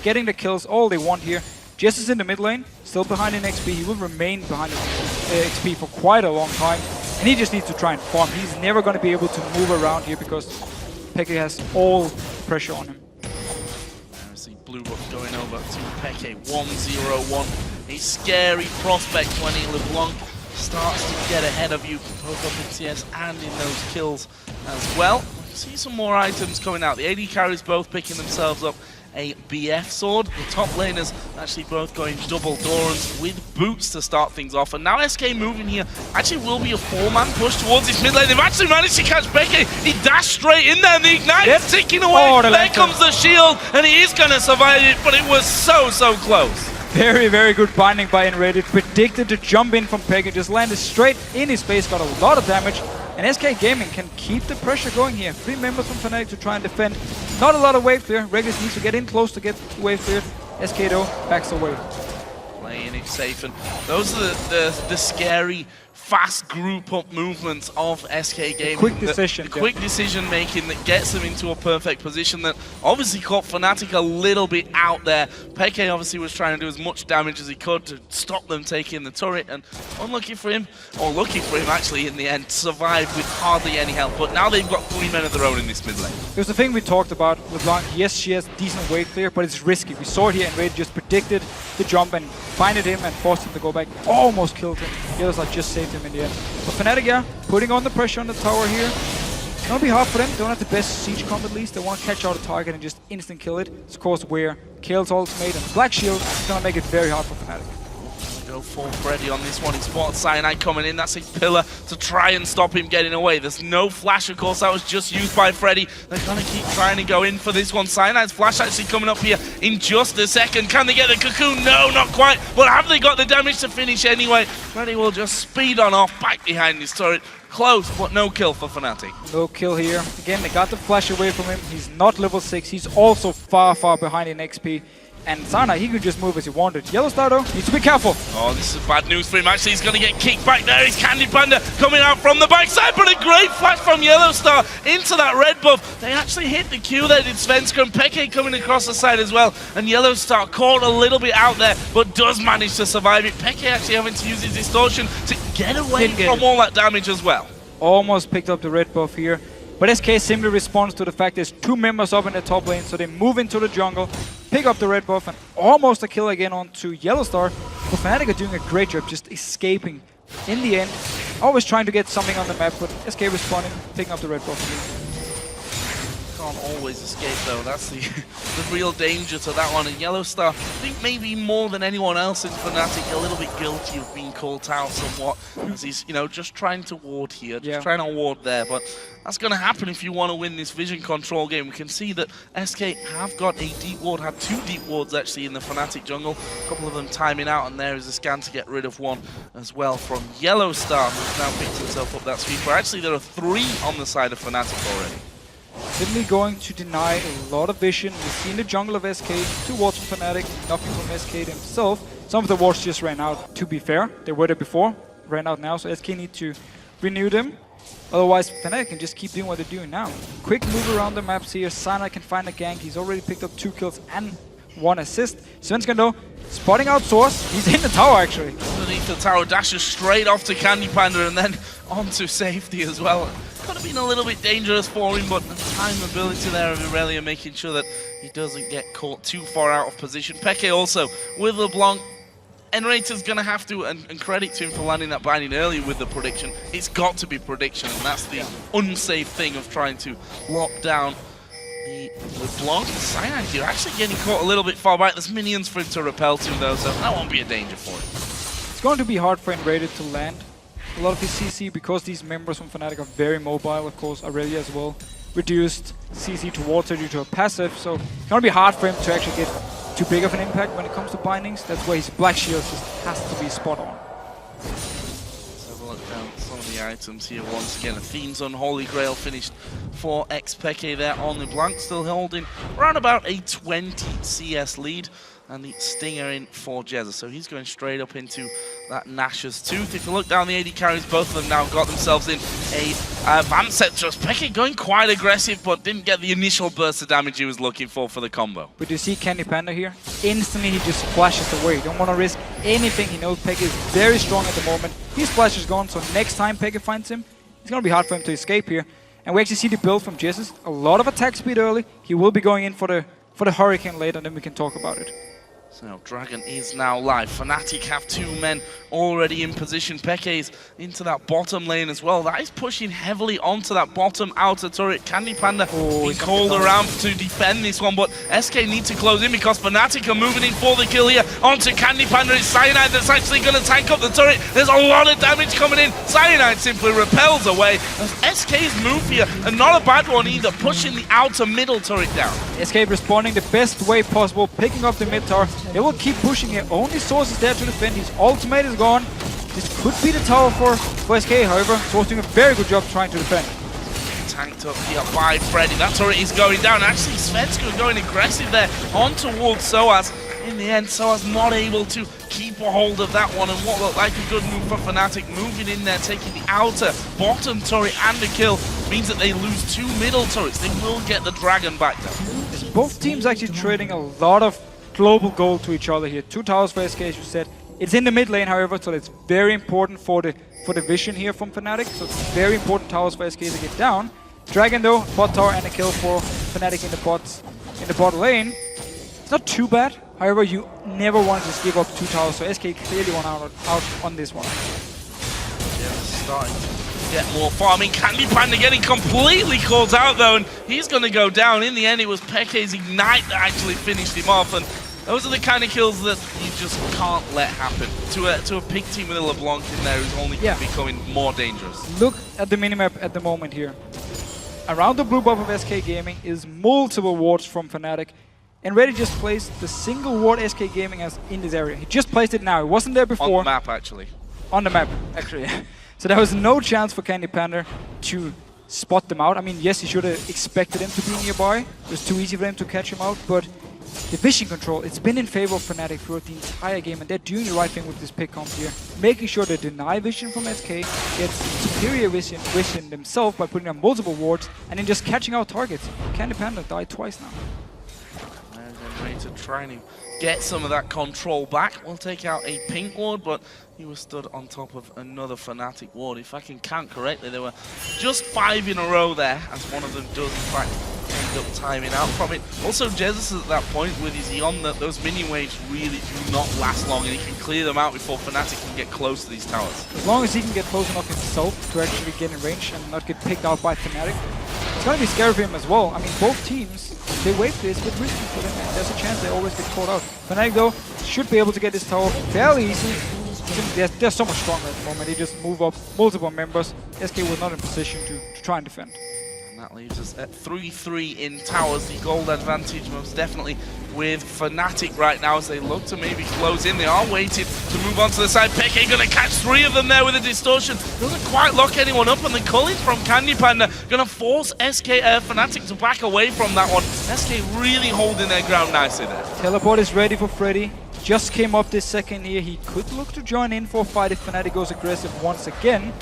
S7: getting the kills, all they want here. Jess is in the mid lane, still behind in XP. He will remain behind in XP for quite a long time, and he just needs to try and farm. He's never going to be able to move around here because Peke has all pressure on him.
S6: There's the blue buff going over to Peke, 1-0-1. A scary prospect when LeBlanc starts to get ahead of you, both up in CS and in those kills as well. We see some more items coming out. The AD carries both picking themselves up a BF sword. The top laners actually both going double Dorans with boots to start things off. And now SK moving here actually will be a 4-man push towards this mid lane. They've actually managed to catch Peke. He dashed straight in there, and the ignite is ticking away.
S7: Oh,
S6: there comes the shield, and he is going to survive it, but it was so close.
S7: Very, very good binding by Enrated. Predicted to jump in from Peke, just landed straight in his face, got a lot of damage. And SK Gaming can keep the pressure going here. 3 members from Fnatic to try and defend. Not a lot of wave clear. Regulus needs to get in close to get the wave cleared. SK though backs away.
S6: Playing it safe, and those are the scary, fast group up movements of SK Gaming.
S7: Quick decision.
S6: The quick decision making that gets them into a perfect position that obviously caught Fnatic a little bit out there. Peke obviously was trying to do as much damage as he could to stop them taking the turret, and unlucky for him, or lucky for him actually in the end, survived with hardly any help. But now they've got 3 men of their own in this mid lane.
S7: It was the thing we talked about with Blanc. Yes, she has decent wave clear, but it's risky. We saw it here, and Raid just predicted the jump and binded him and forced him to go back. Almost killed him. The other side just saved him in the end. But Fnatic, yeah, putting on the pressure on the tower here. It's gonna be hard for them. They don't have the best siege comp at least. They want to catch out a target and just instant kill it. It's of course where Kale's ultimate and Black Shield is gonna make it very hard for Fnatic.
S6: Go for Freddy on this one. He spots Cyanide coming in. That's a pillar to try and stop him getting away. There's no flash, of course. That was just used by Freddy. They're going to keep trying to go in for this one. Cyanide's flash actually coming up here in just a second. Can they get the cocoon? No, not quite. But have they got the damage to finish anyway? Freddy will just speed on off back behind his turret. Close, but no kill for Fnatic.
S7: No kill here. Again, they got the flash away from him. He's not level 6. He's also far, far behind in XP. And Sana, he could just move as he wanted. Yellow Star, though, needs to be careful.
S6: Oh, this is bad news for him. Actually, he's going to get kicked back there. It's Candy Panda coming out from the backside, but a great flash from Yellow Star into that red buff. They actually hit the Q there, did Svenska, and Peke coming across the side as well. And Yellow Star caught a little bit out there, but does manage to survive it. Peke actually having to use his distortion to get away from all that damage as well.
S7: Almost picked up the red buff here. But SK simply responds to the fact there's 2 members up in the top lane, so they move into the jungle, pick up the red buff, and almost a kill again onto Yellow Star. But Fnatic are doing a great job just escaping in the end. Always trying to get something on the map, but SK responding, picking up the red buff again.
S6: Can't always escape though, that's the real danger to that one. And Yellow Star, I think maybe more than anyone else in Fnatic, a little bit guilty of being caught out somewhat, as he's, you know, just trying to ward here, just trying to ward there, but that's going to happen if you want to win this vision control game. We can see that SK have got a deep ward, had 2 deep wards actually in the Fnatic jungle, a couple of them timing out, and there is a scan to get rid of one as well from Yellow Star, who's now picked himself up that sweeper. Actually, there are 3 on the side of Fnatic already.
S7: Simply going to deny a lot of vision. We've seen the jungle of SK, 2 wards from Fnatic, nothing from SK himself. Some of the wards just ran out, to be fair. They were there before, ran out now, so SK need to renew them. Otherwise, Fnatic can just keep doing what they're doing now. Quick move around the maps here. Sana can find a gank. He's already picked up 2 kills and 1 assist. Svenska though, spotting out Source. He's in the tower actually. Underneath
S6: the tower, dashes straight off to Candy Panda and then onto safety as well. Could have been a little bit dangerous for him, but the time ability there of Irelia making sure that he doesn't get caught too far out of position. Peke also with LeBlanc. Enrater's going to have to, and credit to him for landing that binding early with the prediction. It's got to be prediction, and that's the unsafe thing of trying to lock down the LeBlanc. Cyanide here actually getting caught a little bit far back. There's minions for him to repel to though, so that won't be a danger for him.
S7: It's going to be hard for Enrater to land a lot of his CC because these members from Fnatic are very mobile. Of course, Irelia as well reduced CC towards her due to a passive, so it's going to be hard for him to actually get too big of an impact when it comes to bindings. That's why his Black Shield just has to be spot on.
S6: Let's have a look down at some of the items here once again. Athene's Unholy Grail finished for Xpeke there on the Blanc, still holding around about a 20 CS lead. And the Stinger in for Jezza, so he's going straight up into that Nash's Tooth. If you look down the AD carries, both of them now got themselves in a Vamp set. Just Peke going quite aggressive, but didn't get the initial burst of damage he was looking for the combo.
S7: But you see Candy Panda here? Instantly he just flashes away. Don't want to risk anything. He knows Peke is very strong at the moment. His flash is gone, so next time Peke finds him, it's going to be hard for him to escape here. And we actually see the build from Jesus. A lot of attack speed early. He will be going in for the Hurricane later, and then we can talk about it.
S6: So Dragon is now live. Fnatic have 2 men already in position. Peke's into that bottom lane as well. That is pushing heavily onto that bottom outer turret. Candy Panda being called around to defend this one, but SK need to close in because Fnatic are moving in for the kill here. Onto Candy Panda. It's Cyanide that's actually going to tank up the turret. There's a lot of damage coming in. Cyanide simply repels away. SK's move here, and not a bad one either, pushing the outer middle turret down.
S7: SK responding the best way possible, picking up the mid tower. They will keep pushing here. Only Source is there to defend. His ultimate is gone. This could be the tower for SK, however. Source doing a very good job trying to defend.
S6: Tanked up here by Freddy. That turret is going down. Actually, Svenska going aggressive there on towards Soaz. In the end, Soaz not able to keep a hold of that one, and what looked like a good move for Fnatic, moving in there, taking the outer bottom turret and a kill, means that they lose 2 middle turrets. They will get the Dragon back though.
S7: Both teams actually trading a lot of global gold to each other here. 2 towers for SK, as you said. It's in the mid lane, however, so it's very important for the vision here from Fnatic. So it's very important towers for SK to get down. Dragon though, bot tower and a kill for Fnatic in the bot lane. It's not too bad. However, you never want to just give up 2 towers, so SK clearly won out on this one.
S6: Yeah, starting to get more farming. Candy Panda getting completely called out though, and he's going to go down. In the end, it was Peke's Ignite that actually finished him off, and Those are the kind of kills that you just can't let happen. To a pick team with a LeBlanc in there who's only becoming more dangerous.
S7: Look at the minimap at the moment here. Around the blue buff of SK Gaming is multiple wards from Fnatic. And Reddy just placed the single ward SK Gaming has in this area. He just placed it now. It wasn't there before.
S6: On the map, actually.
S7: On the map, actually. So there was no chance for Candy Panda to spot them out. I mean, yes, he should have expected him to be nearby. It was too easy for him to catch him out, but the vision control, it's been in favor of Fnatic throughout the entire game, and they're doing the right thing with this pick comp here. Making sure they deny vision from SK, get superior vision themselves by putting on multiple wards, and then just catching out targets. Candy Panda died twice now.
S6: And then ready to try and get some of that control back. We'll take out a pink ward, but he was stood on top of another Fnatic ward. If I can count correctly, there were just 5 in a row there, as one of them does in fact end up timing out from it. Also, Jesus at that point with his Eon, that those mini waves really do not last long, and he can clear them out before Fnatic can get close to these towers.
S7: As long as he can get close enough himself to actually get in range and not get picked out by Fnatic, it's gonna be scary for him as well. I mean, both teams, they wave this with risky for them, and there's a chance they always get caught out. Fnatic though should be able to get this tower fairly easily. They're so much stronger at the moment. They just move up multiple members. SK was not in position to try and defend.
S6: And that leaves us at 3-3 in towers. The gold advantage most definitely with Fnatic right now as they look to maybe close in. They are waiting to move on to the side. Peke going to catch 3 of them there with a distortion. Doesn't quite lock anyone up, and the culling from Candy Panda going to force Fnatic to back away from that one. SK really holding their ground nicely there.
S7: Teleport is ready for Freddy. Just came up this second here. He could look to join in for a fight if Fnatic goes aggressive once again.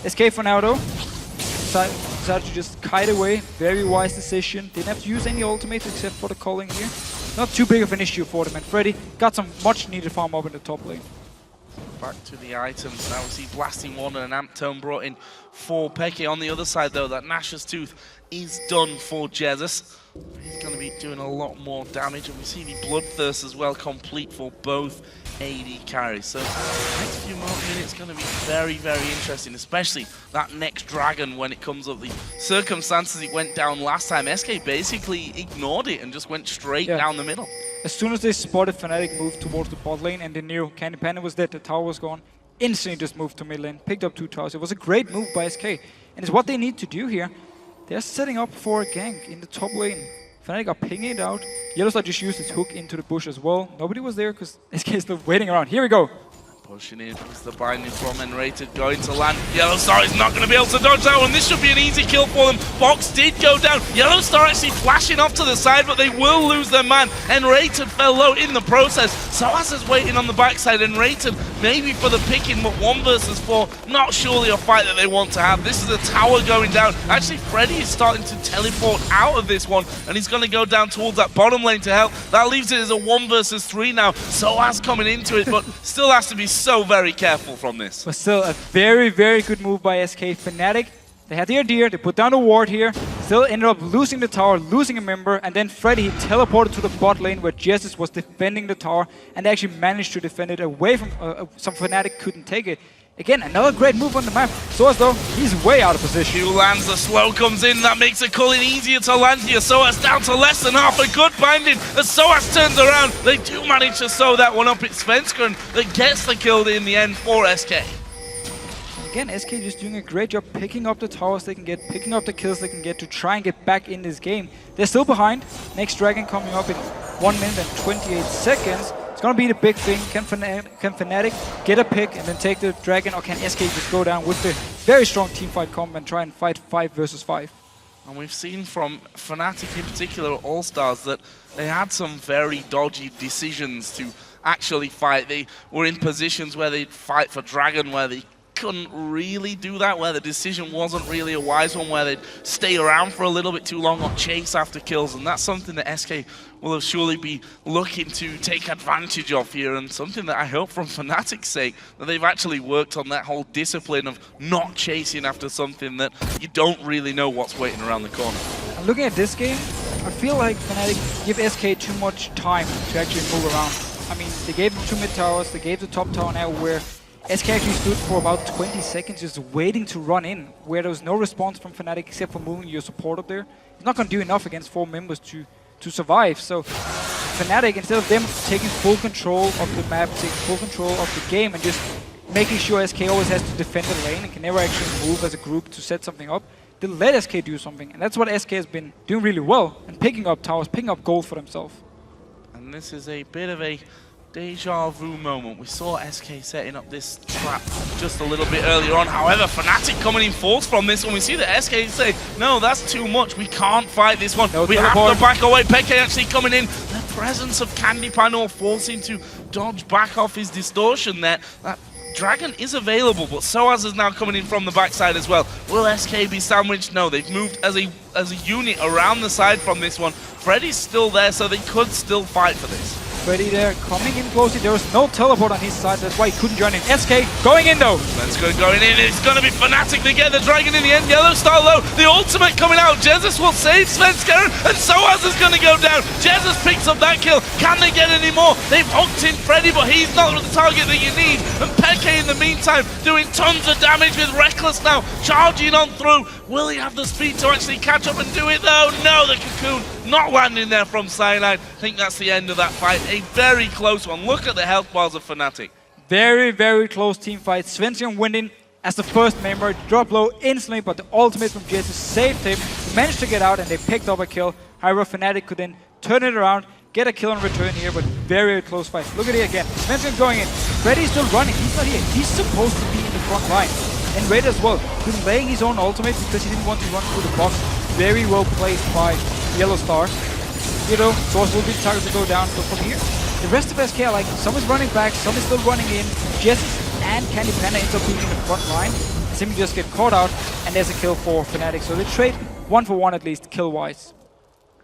S7: SK for now though. Decided to just kite away. Very wise decision. Didn't have to use any ultimates except for the calling here. Not too big of an issue for them. And Freddy got some much needed farm up in the top lane.
S6: Back to the items. Now we see Blasting Wand and an Amp Tome brought in for Peke. On the other side though, that Nash's Tooth is done for Jesus. He's going to be doing a lot more damage, and we see the Bloodthirst as well complete for both AD carries. So the next few more minutes going to be very, very interesting, especially that next dragon when it comes up. The circumstances it went down last time, SK basically ignored it and just went straight down the middle.
S7: As soon as they spotted Fnatic move towards the bot lane and they knew Candy Panda was dead, the tower was gone, instantly just moved to mid lane, picked up 2 towers. It was a great move by SK, and it's what they need to do here. They're setting up for a gank in the top lane. Fnatic are pinging it out. Yellowstar just used his hook into the bush as well. Nobody was there because SK is still waiting around. Here we go.
S6: Pushing in is the binding from Enrated going to land. Yellowstar is not going to be able to dodge that one. This should be an easy kill for them. Box did go down. Yellowstar actually flashing off to the side, but they will lose their man. Enrated fell low in the process. Soaz is waiting on the backside. Enrated maybe for the picking, but 1 versus 4. Not surely a fight that they want to have. This is a tower going down. Actually, Freddy is starting to teleport out of this one, and he's going to go down towards that bottom lane to help. That leaves it as a 1 versus 3 now. Soaz coming into it, but still has to be so very careful from this.
S7: But still a very, very good move by SK. Fnatic, they had the idea, they put down a ward here, still ended up losing the tower, losing a member, and then Freddy teleported to the bot lane where Jesus was defending the tower, and they actually managed to defend it away from some Fnatic couldn't take it. Again, another great move on the map. So as though he's way out of position.
S6: Q lands, the slow comes in, that makes a culling easier to land here. Soaz down to less than half, a good binding as Soaz turns around. They do manage to sew that one up. It's Svenskeren that gets the kill in the end for SK.
S7: Again, SK just doing a great job picking up the towers they can get, picking up the kills they can get to try and get back in this game. They're still behind. Next dragon coming up in 1 minute and 28 seconds. It's gonna be the big thing. Can Fnatic get a pick and then take the dragon, or can SK just go down with the very strong teamfight comp and try and fight 5 versus 5?
S6: And we've seen from Fnatic in particular at All-Stars that they had some very dodgy decisions to actually fight. They were in positions where they'd fight for dragon, where they couldn't really do that, where the decision wasn't really a wise one, where they'd stay around for a little bit too long or chase after kills, and that's something that SK will surely be looking to take advantage of here, and something that I hope from Fnatic's sake that they've actually worked on that whole discipline of not chasing after something that you don't really know what's waiting around the corner.
S7: And looking at this game, I feel like Fnatic give SK too much time to actually move around. I mean, they gave them 2 mid towers, they gave the top tower now where SK actually stood for about 20 seconds just waiting to run in, where there was no response from Fnatic except for moving your support up there. It's not going to do enough against 4 members to survive. So Fnatic, instead of them taking full control of the map, taking full control of the game, and just making sure SK always has to defend the lane and can never actually move as a group to set something up, they let SK do something. And that's what SK has been doing really well, and picking up towers, picking up gold for themselves.
S6: And this is a bit of a deja vu moment. We saw SK setting up this trap just a little bit earlier on. However, Fnatic coming in force from this one. We see that SK say, no, that's too much. We can't fight this one. We have to back away. Peke actually coming in. The presence of Candy Panda forcing to dodge back off his distortion there. That Dragon is available, but Soaz is now coming in from the backside as well. Will SK be sandwiched? No, they've moved as a unit around the side from this one. Freddy's still there, so they could still fight for this.
S7: Freddy there, coming in closely. There was no teleport on his side, that's why he couldn't join in. SK going in though.
S6: Let's go going in. It's going to be Fnatic to get the Dragon in the end. Yellow Star low. The ultimate coming out. Jesus will save Svenskeren, and Soaz is going to go down. Jesus picks up that kill. Can they get any more? They've hooked in Freddy, but he's not the target that you need. And Peke in the meantime doing tons of damage with Reckless now charging on through. Will he have the speed to actually catch up and do it though? No, the Cocoon not landing there from Cyanide. I think that's the end of that fight. A very close one. Look at the health bars of Fnatic.
S7: Very, very close team fight. Svenskeren winning as the first member. Drop low instantly, but the ultimate from Jesus saved him. He managed to get out and they picked up a kill. However, Fnatic could then turn it around, get a kill in return here, but very, very close fight. Look at it again. Svenskeren going in. Freddy's still running. He's not here. He's supposed to be in the front line. And Raid as well. He's laying his own ultimate because he didn't want to run through the box. Very well played by Yellow Star. You know, Source will be the target to go down, but from here, the rest of SK are like, some is running back, some is still running in. Jess and Candy Panda ends up being in the front line. Simply just get caught out, and there's a kill for Fnatic. So they trade 1-for-1 at least, kill-wise.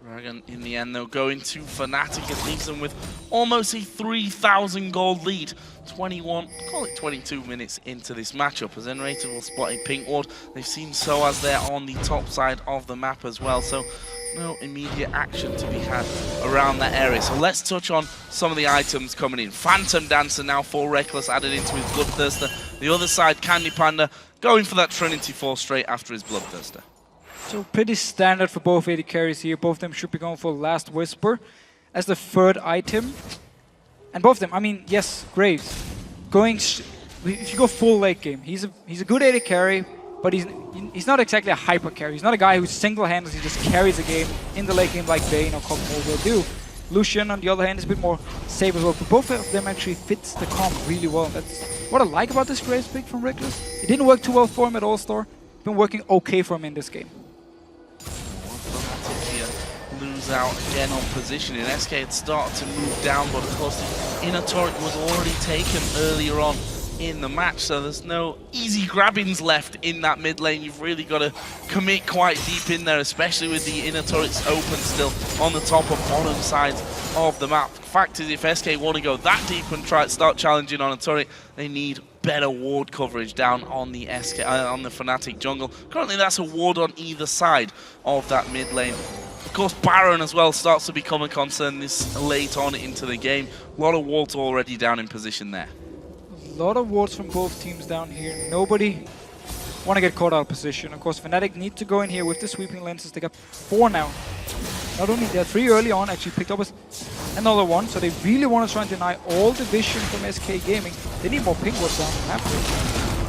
S6: Dragon in the end though going to Fnatic. It leaves them with almost a 3,000 gold lead. 21, call it 22 minutes into this matchup as Enrated will spot a pink ward. They've seen Soaz there on the top side of the map as well, so no immediate action to be had around that area. So let's touch on some of the items coming in. Phantom Dancer now for Reckless added into his Bloodthirster. The other side, Candy Panda going for that Trinity Force straight after his Bloodthirster.
S7: So pretty standard for both AD carries here. Both of them should be going for Last Whisper as the third item. And both of them, I mean, yes, Graves. If you go full late game, he's a good AD carry, but he's not exactly a hyper carry. He's not a guy who single-handedly just carries a game in the late game like Bane or Kog'Maw will do. Lucian, on the other hand, is a bit more safe as well. But both of them actually fits the comp really well. That's what I like about this Graves pick from Reckless. It didn't work too well for him at All-Star. Been working okay for him in this game.
S6: Lose out again on positioning. SK had started to move down, but of course the inner turret was already taken earlier on in the match, so there's no easy grabbings left in that mid lane. You've really got to commit quite deep in there, especially with the inner turrets open still on the top and bottom sides of the map. The fact is, if SK want to go that deep and start challenging on a turret, they need better ward coverage down on the on the Fnatic jungle. Currently that's a ward on either side of that mid lane. Of course, Baron as well starts to become a concern this late on into the game. A lot of wards already down in position there.
S7: A lot of wards from both teams down here. Nobody want to get caught out of position. Of course, Fnatic need to go in here with the sweeping lenses. They got 4 now. Not only they're 3 early on, actually picked up another one, so they really want to try and deny all the vision from SK Gaming. They need more pink wards down the map.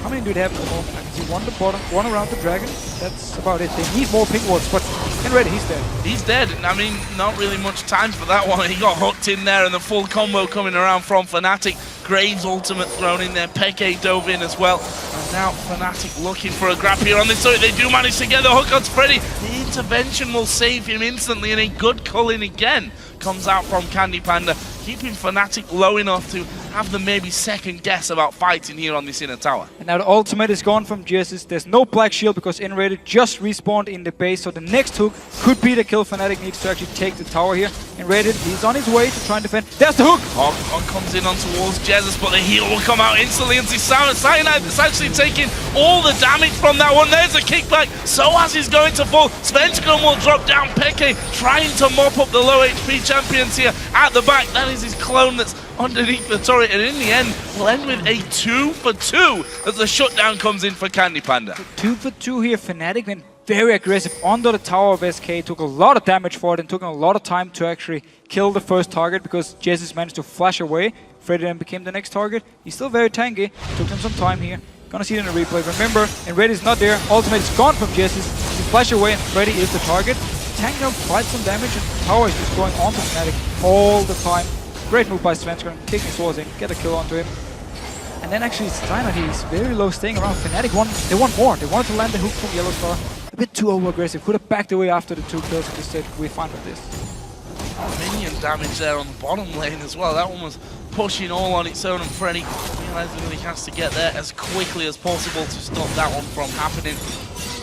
S7: How many do they have at the moment? I can see one at the bottom, one around the dragon. That's about it. They need more pink wards, but Enrated, he's dead.
S6: He's dead. I mean, not really much time for that one. He got hooked in there, and the full combo coming around from Fnatic. Graves ultimate thrown in there. Peke dove in as well. And now Fnatic looking for a grab here on this turret. They do manage to get the hook on Freddy. The intervention will save him instantly, and a good culling again comes out from Candy Panda, keeping Fnatic low enough to have them maybe second guess about fighting here on this inner tower.
S7: And now the ultimate is gone from Jesus. There's no black shield because Enrated just respawned in the base, so the next hook could be the kill Fnatic needs to actually take the tower here. Enrated, he's on his way to try and defend. There's the hook!
S6: Hog comes in on towards Jesus, but the heal will come out instantly into Cyanide that's actually taking all the damage from that one. There's a kickback. Soaz is going to fall. Svenskeren will drop down. Peke trying to mop up the low HP champions here at the back. That is his clone that's underneath the turret, and in the end we'll end with a 2 for 2 as the shutdown comes in for Candy Panda.
S7: 2 for 2 here. Fnatic, when very aggressive under the tower of SK, took a lot of damage for it and took a lot of time to actually kill the first target because Jesus managed to flash away. Freddy then became the next target. He's still very tanky, took him some time here. Gonna see it in the replay. Remember, and Red is not there, ultimate is gone from Jesus. He flash away and Freddy is the target. Tank now quite some damage and the tower is just going on to Fnatic all the time. Great move by Svenskeren, kicking swords in, get a kill onto him. And then actually Steiner, he's very low staying around. Fnatic they want more. They wanted to land the hook from Yellow Star. A bit too over-aggressive. Could have backed away after the 2 kills and just said, we're fine with this.
S6: Minion damage there on the bottom lane as well. That one was pushing all on its own, and Freddy realizing that he has to get there as quickly as possible to stop that one from happening.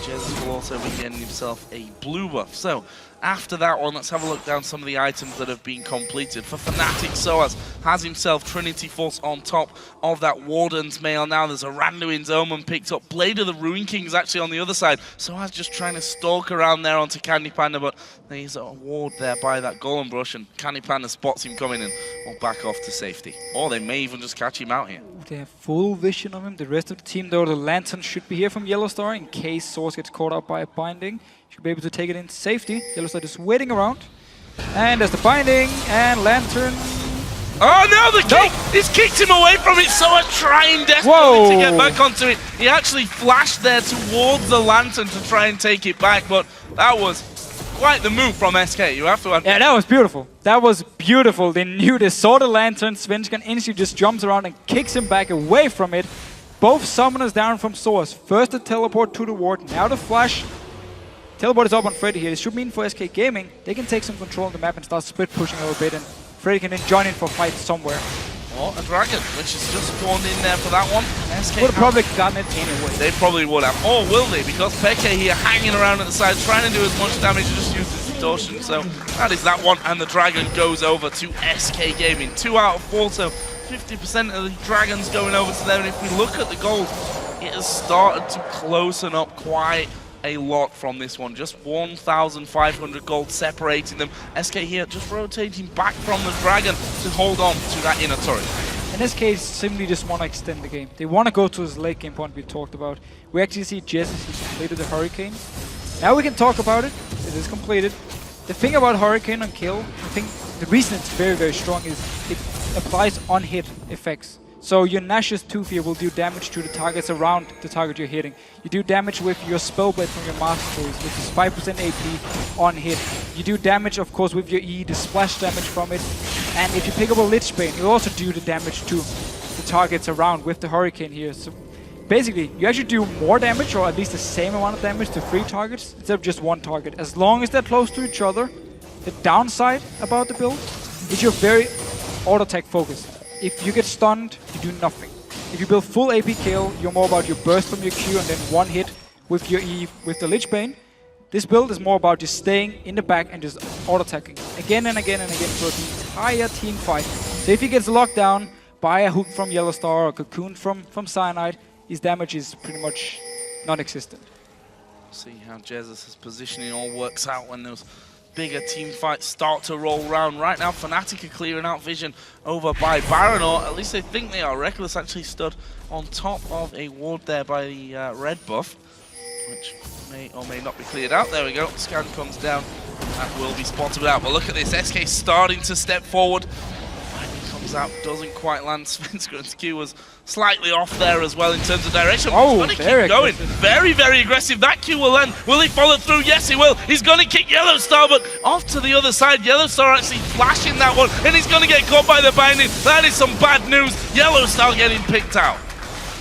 S6: Jesus will also be getting himself a blue buff. So after that one, let's have a look down some of the items that have been completed. For Fnatic, Soaz has himself Trinity Force on top of that Warden's Mail. Now there's a Randuin's Omen picked up. Blade of the Ruin King is actually on the other side. Soaz just trying to stalk around there onto Candy Panda, but there's a ward there by that Golem Brush, and Candy Panda spots him coming and will back off to safety. Or they may even just catch him out here.
S7: They have full vision of him. The rest of the team, though, the Lantern should be here from Yellow Star in case Source gets caught up by a binding. Should be able to take it in safety. Yellow Star just waiting around. And there's the binding and Lantern.
S6: Oh no, the kick! He's kicked him away from it, so I'm trying desperately to get back onto it. He actually flashed there towards the Lantern to try and take it back, but that was quite the move from SK, you have to admit.
S7: Yeah, that was beautiful. That was beautiful. They knew they saw the Lantern. Svenskeren instantly just jumps around and kicks him back away from it. Both summoners down from Source. First the teleport to the ward, now the flash. Teleport is up on Freddy here. This should mean for SK Gaming, they can take some control of the map and start split pushing a little bit, and Freddy can then join in for a fight somewhere.
S6: Or a dragon, which is just spawned in there for that one. SK
S7: would have probably gotten it anyway.
S6: They probably would have. Or will they? Because Peke here hanging around at the side, trying to do as much damage, just uses distortion. So that is that one, and the dragon goes over to SK Gaming. 2 out of 4, so 50% of the dragons going over to there. And if we look at the gold, it has started to closen up quite a lot from this one. Just 1,500 gold separating them. SK here just rotating back from the dragon to hold on to that inner turret.
S7: And SK simply just want to extend the game. They want to go to this late game point we talked about. We actually see Jesus, he's completed the Hurricane. Now we can talk about it. It is completed. The thing about Hurricane on kill, I think the reason it's very, very strong is it applies on-hit effects. So your Nash's Tooth here will do damage to the targets around the target you're hitting. You do damage with your Spellblade from your Masteries, which is 5% AP on hit. You do damage, of course, with your E, the splash damage from it. And if you pick up a Lich Bane, you also do the damage to the targets around with the Hurricane here. So basically, you actually do more damage, or at least the same amount of damage to 3 targets, instead of just 1 target. As long as they're close to each other. The downside about the build is you're very auto-attack focused. If you get stunned, you do nothing. If you build full AP kill, you're more about your burst from your Q and then 1 hit with your E with the Lich Bane. This build is more about just staying in the back and just auto-attacking again and again and again for the entire team fight. So if he gets locked down by a hook from Yellow Star or a cocoon from Cyanide, his damage is pretty much non-existent.
S6: See how Jesus' positioning all works out when those bigger team fights start to roll around. Right now, Fnatic are clearing out vision over by Baron, or at least they think they are. Reckless actually stood on top of a ward there by the red buff, which may or may not be cleared out. There we go. Scan comes down. That will be spotted out. But look at this. SK starting to step forward. Lightning comes out. Doesn't quite land. Svenskeren's Q was slightly off there as well in terms of direction.
S7: Oh,
S6: he's going to keep going. Very, very aggressive. That Q will land. Will he follow through? Yes, he will. He's going to kick Yellow Star, but off to the other side. Yellow Star actually flashing that one, and he's going to get caught by the binding. That is some bad news. Yellow Star getting picked out.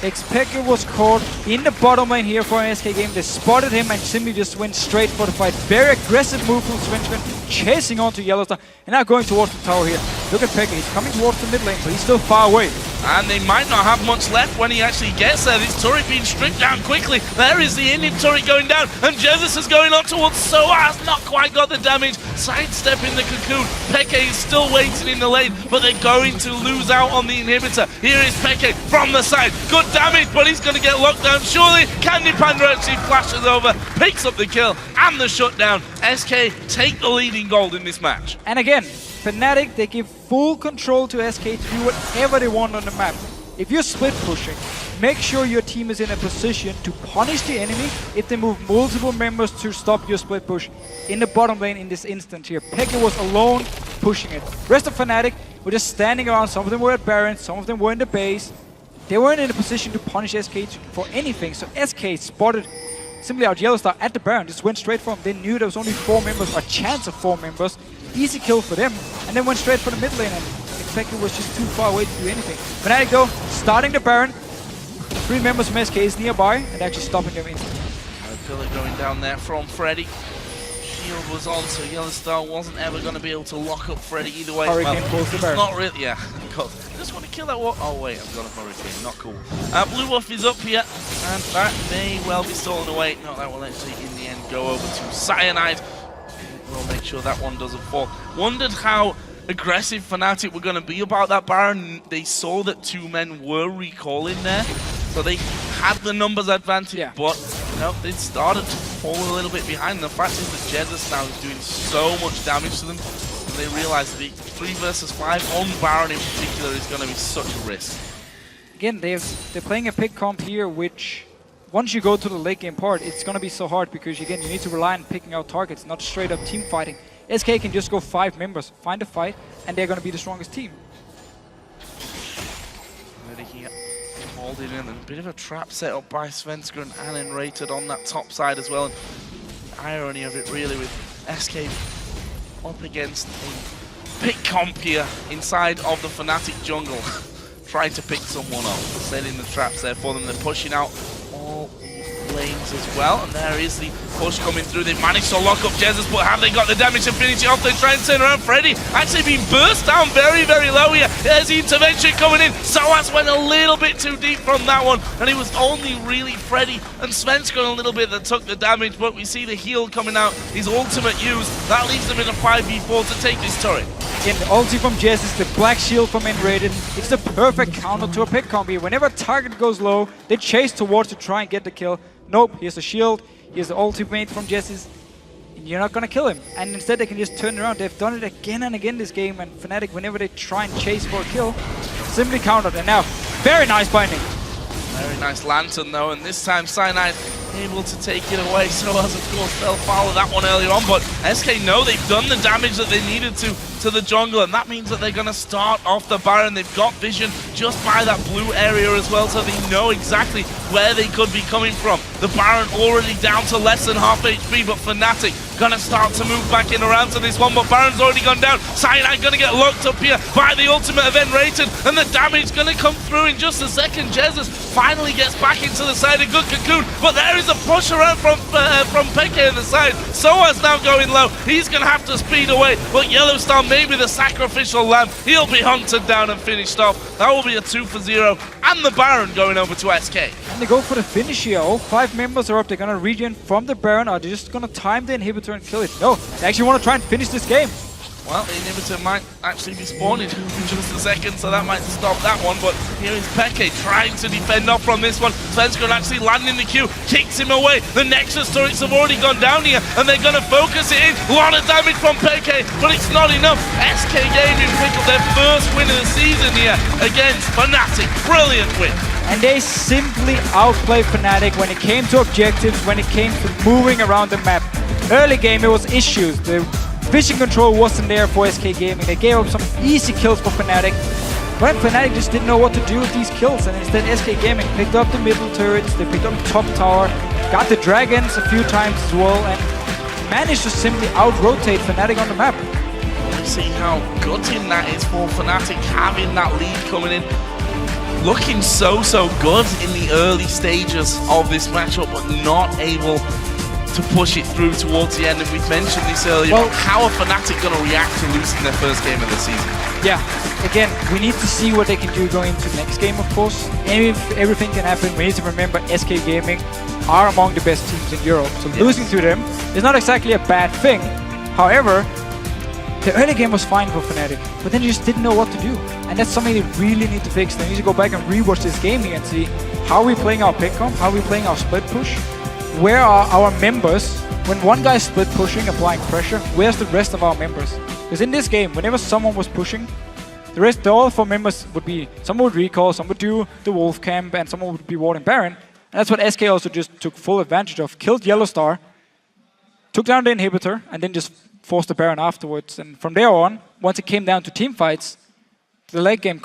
S7: Xpeke was caught in the bottom lane here for an SK game. They spotted him and simply just went straight for the fight. Very aggressive move from Svenskeren, chasing onto Yellow Star, and now going towards the tower here. Look at Peke, he's coming towards the mid lane, but he's still far away.
S6: And they might not have much left when he actually gets there. This turret being stripped down quickly. There is the Indian turret going down, and Jesus is going on towards Soaz. Not quite got the damage. Sidestepping the cocoon. Peke is still waiting in the lane, but they're going to lose out on the inhibitor. Here is Peke from the side. Good damage, but he's going to get locked down. Surely, Candy Panda actually flashes over, picks up the kill and the shutdown. SK take the leading gold in this match.
S7: And again, Fnatic, they give full control to SK to do whatever they want on the map. If you're split pushing, make sure your team is in a position to punish the enemy if they move multiple members to stop your split push. In the bottom lane in this instance here, Peke was alone pushing it. Rest of Fnatic were just standing around. Some of them were at Baron, some of them were in the base. They weren't in a position to punish SK for anything, so SK spotted simply out Yellowstar at the Baron, just went straight for him. They knew there was only 4 members, a chance of 4 members. Easy kill for them, and then went straight for the mid lane, and Peke was just too far away to do anything. Fnatic though, starting the Baron. 3 members from SK is nearby, and actually stopping them instantly.
S6: Pillar going down there from Freddy. Shield was on, so Yellowstar wasn't ever going to be able to lock up Freddy either way.
S7: Hurricane pulls the Baron.
S6: Not really, yeah. God, I just want to kill that one. Oh wait, I've got a Hurricane, not cool. Blue Buff is up here, and that may well be stolen away. No, that will actually in the end go over to Cyanide. We'll make sure that one doesn't fall. Wondered how aggressive Fnatic were going to be about that Baron. They saw that 2 men were recalling there, so they had the numbers advantage, but no, they started to fall a little bit behind. The fact is that Jesus now is doing so much damage to them, and they realize that the 3 versus 5 on Baron in particular is going to be such a risk.
S7: Again, they're playing a pick comp here, which once you go to the late game part, it's going to be so hard because again, you need to rely on picking out targets, not straight up team fighting. SK can just go 5 members, find a fight, and they're going to be the strongest team.
S6: Ready here, holding in, and a bit of a trap set up by Svenska and Alan rated on that top side as well. And the irony of it really with SK up against a pick comp here inside of the Fnatic jungle, trying to pick someone up, setting the traps there for them. They're pushing out all lanes as well, and there is the push coming through. They've managed to lock up Jesus, but have they got the damage to finish it off? They try and turn around. Freddy actually being burst down very, very low here. There's the intervention coming in. Soas went a little bit too deep from that one, and it was only really Freddy and Svenska a little bit that took the damage, but we see the heal coming out, his ultimate use. That leaves them in a 5v4 to take this turret.
S7: Again, the ulti from Jess is the black shield from Enrated. It's the perfect counter to a pick combi. Whenever a target goes low, they chase towards to try and get the kill. Nope, here's the shield, here's the ultimate from Jesse's. You're not gonna kill him. And instead they can just turn around. They've done it again and again this game, and Fnatic, whenever they try and chase for a kill, simply countered. And now, very nice binding.
S6: Very nice lantern though, and this time Cyanide able to take it away. Soas of course fell foul of that one earlier on, but SK know they've done the damage that they needed to the jungle, and that means that they're going to start off the Baron. They've got vision just by that blue area as well, so they know exactly where they could be coming from. The Baron already down to less than half HP, but Fnatic gonna start to move back in around to this one, but Baron's already gone down. Cyanide gonna get locked up here by the ultimate event rated, and the damage gonna come through in just a second. Jesus finally gets back into the side of Good Cocoon, but there is a push around from Peke on the side. Soa's now going low. He's gonna have to speed away, but Yellowstar may be the sacrificial lamb. He'll be hunted down and finished off. That will be a 2-for-0, and the Baron going over to SK.
S7: And they go for the finish here. All 5 members are up. They're gonna regen from the Baron. Are they just gonna time the inhibitor and kill it? No, they actually want to try and finish this game.
S6: Well, the inhibitor might actually be spawning in just a second, so that might stop that one. But here is Peke trying to defend off from this one. Svenska actually landing the Q, kicks him away. The Nexus turrets have already gone down here, and they're going to focus it in. A lot of damage from Peke, but it's not enough. SK Gaming pick up their first win of the season here against Fnatic. Brilliant win.
S7: And they simply outplayed Fnatic when it came to objectives, when it came to moving around the map. Early game, it was issues. The vision control wasn't there for SK Gaming. They gave up some easy kills for Fnatic. But Fnatic just didn't know what to do with these kills, and instead SK Gaming picked up the middle turrets, they picked up the top tower, got the dragons a few times as well, and managed to simply out-rotate Fnatic on the map.
S6: Let's see how gutting that is for Fnatic, having that lead coming in. Looking so good in the early stages of this matchup, but not able to push it through towards the end. And we've mentioned this earlier, well, how are Fnatic going to react to losing their first game of the season?
S7: Yeah, again, we need to see what they can do going into the next game, of course. Everything can happen. We need to remember SK Gaming are among the best teams in Europe, so losing to them is not exactly a bad thing. However, the early game was fine for Fnatic, but then you just didn't know what to do. And that's something they really need to fix. They need to go back and rewatch this game here and see how are we playing our pick comp, how are we playing our split push, where are our members? When one guy is split pushing, applying pressure, where's the rest of our members? Because in this game, whenever someone was pushing, The rest, all 4 members would be, some would recall, some would do the Wolf Camp, and someone would be warding Baron. And that's what SK also just took full advantage of. Killed Yellow Star, took down the inhibitor, and then just forced the Baron afterwards. And from there on, once it came down to team fights, the late game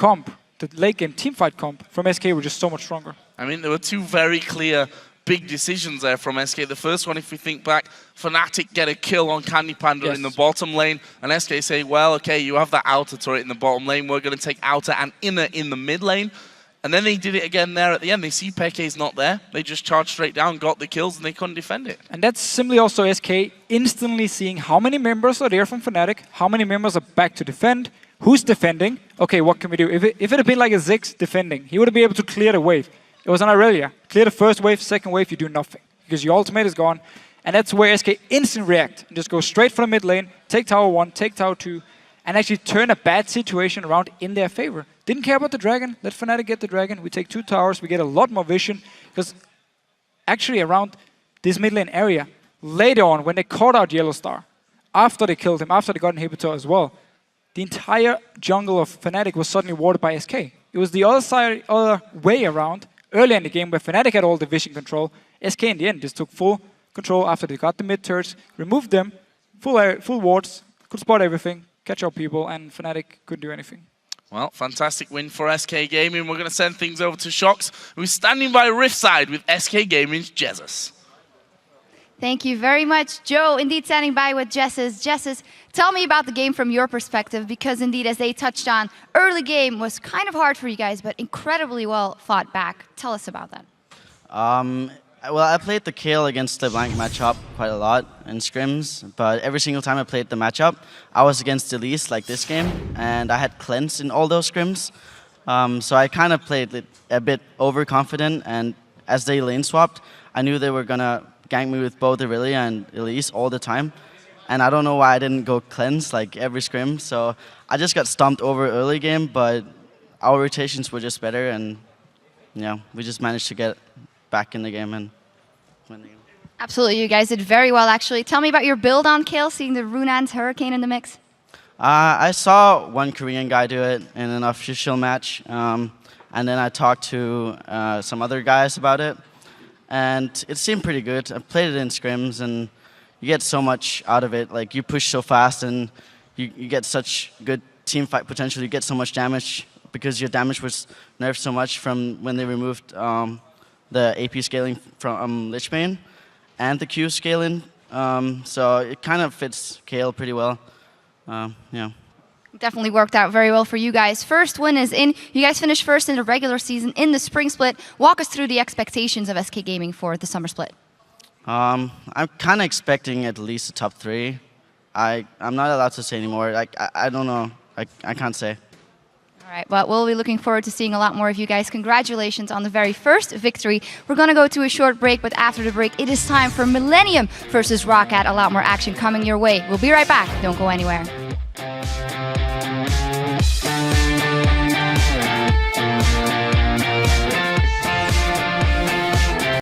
S7: team fight comp from SK were just so much stronger.
S6: I mean, there were 2 very clear big decisions there from SK. The first one, if we think back, Fnatic get a kill on Candy Panda in the bottom lane, and SK say, well, okay, you have that outer turret in the bottom lane, we're going to take outer and inner in the mid lane. And then they did it again there at the end. They see Peke's not there. They just charged straight down, got the kills, and they couldn't defend it.
S7: And that's simply also SK instantly seeing how many members are there from Fnatic, how many members are back to defend, who's defending. Okay, what can we do? If it had been like a Ziggs defending, he would be able to clear the wave. It was on Irelia. Clear the first wave, second wave, you do nothing. Because your ultimate is gone. And that's where SK instant react. And just go straight for the mid lane, take tower 1, take tower 2, and actually turn a bad situation around in their favor. Didn't care about the dragon. Let Fnatic get the dragon. We take 2 towers. We get a lot more vision. Because actually around this mid lane area, later on when they caught out Yellow Star, after they killed him, after they got inhibitor as well, the entire jungle of Fnatic was suddenly warded by SK. It was the other way around earlier in the game where Fnatic had all the vision control. SK in the end just took full control after they got the mid turrets, removed them, full wards, could spot everything, catch up people, and Fnatic couldn't do anything.
S6: Well, fantastic win for SK Gaming. We're going to send things over to Shox, who's standing by Rift side with SK Gaming's Jesus.
S10: Thank you very much, Joe. Indeed, standing by with Jessus. Jessus, tell me about the game from your perspective, because indeed, as they touched on, early game was kind of hard for you guys, but incredibly well fought back. Tell us about that.
S9: Well, I played the Kayle against the Blank matchup quite a lot in scrims, but every single time I played the matchup, I was against Elise like this game, and I had cleanse in all those scrims. So I kind of played it a bit overconfident, and as they lane swapped, I knew they were going to gank me with both Irelia and Elise all the time. And I don't know why I didn't go cleanse like every scrim, so I just got stomped over early game, but our rotations were just better, and we just managed to get back in the game and win the game.
S10: Absolutely, you guys did very well, actually. Tell me about your build on Kayle, seeing the Runan's Hurricane in the mix.
S9: I saw one Korean guy do it in an official match, and then I talked to some other guys about it, and it seemed pretty good. I played it in scrims, and you get so much out of it. Like, you push so fast, and you get such good team fight potential. You get so much damage because your damage was nerfed so much from when they removed the AP scaling from Lich Bane and the Q scaling. So it kind of fits Kayle pretty well.
S10: Definitely worked out very well for you guys. First win is in. You guys finished first in the regular season in the spring split. Walk us through the expectations of SK Gaming for the summer split.
S9: I'm kind of expecting at least a top 3. I'm not allowed to say anymore. I don't know. I can't say.
S10: All right, but we'll be looking forward to seeing a lot more of you guys. Congratulations on the very first victory. We're going to go to a short break, but after the break, it is time for Millennium versus Roccat. A lot more action coming your way. We'll be right back. Don't go anywhere.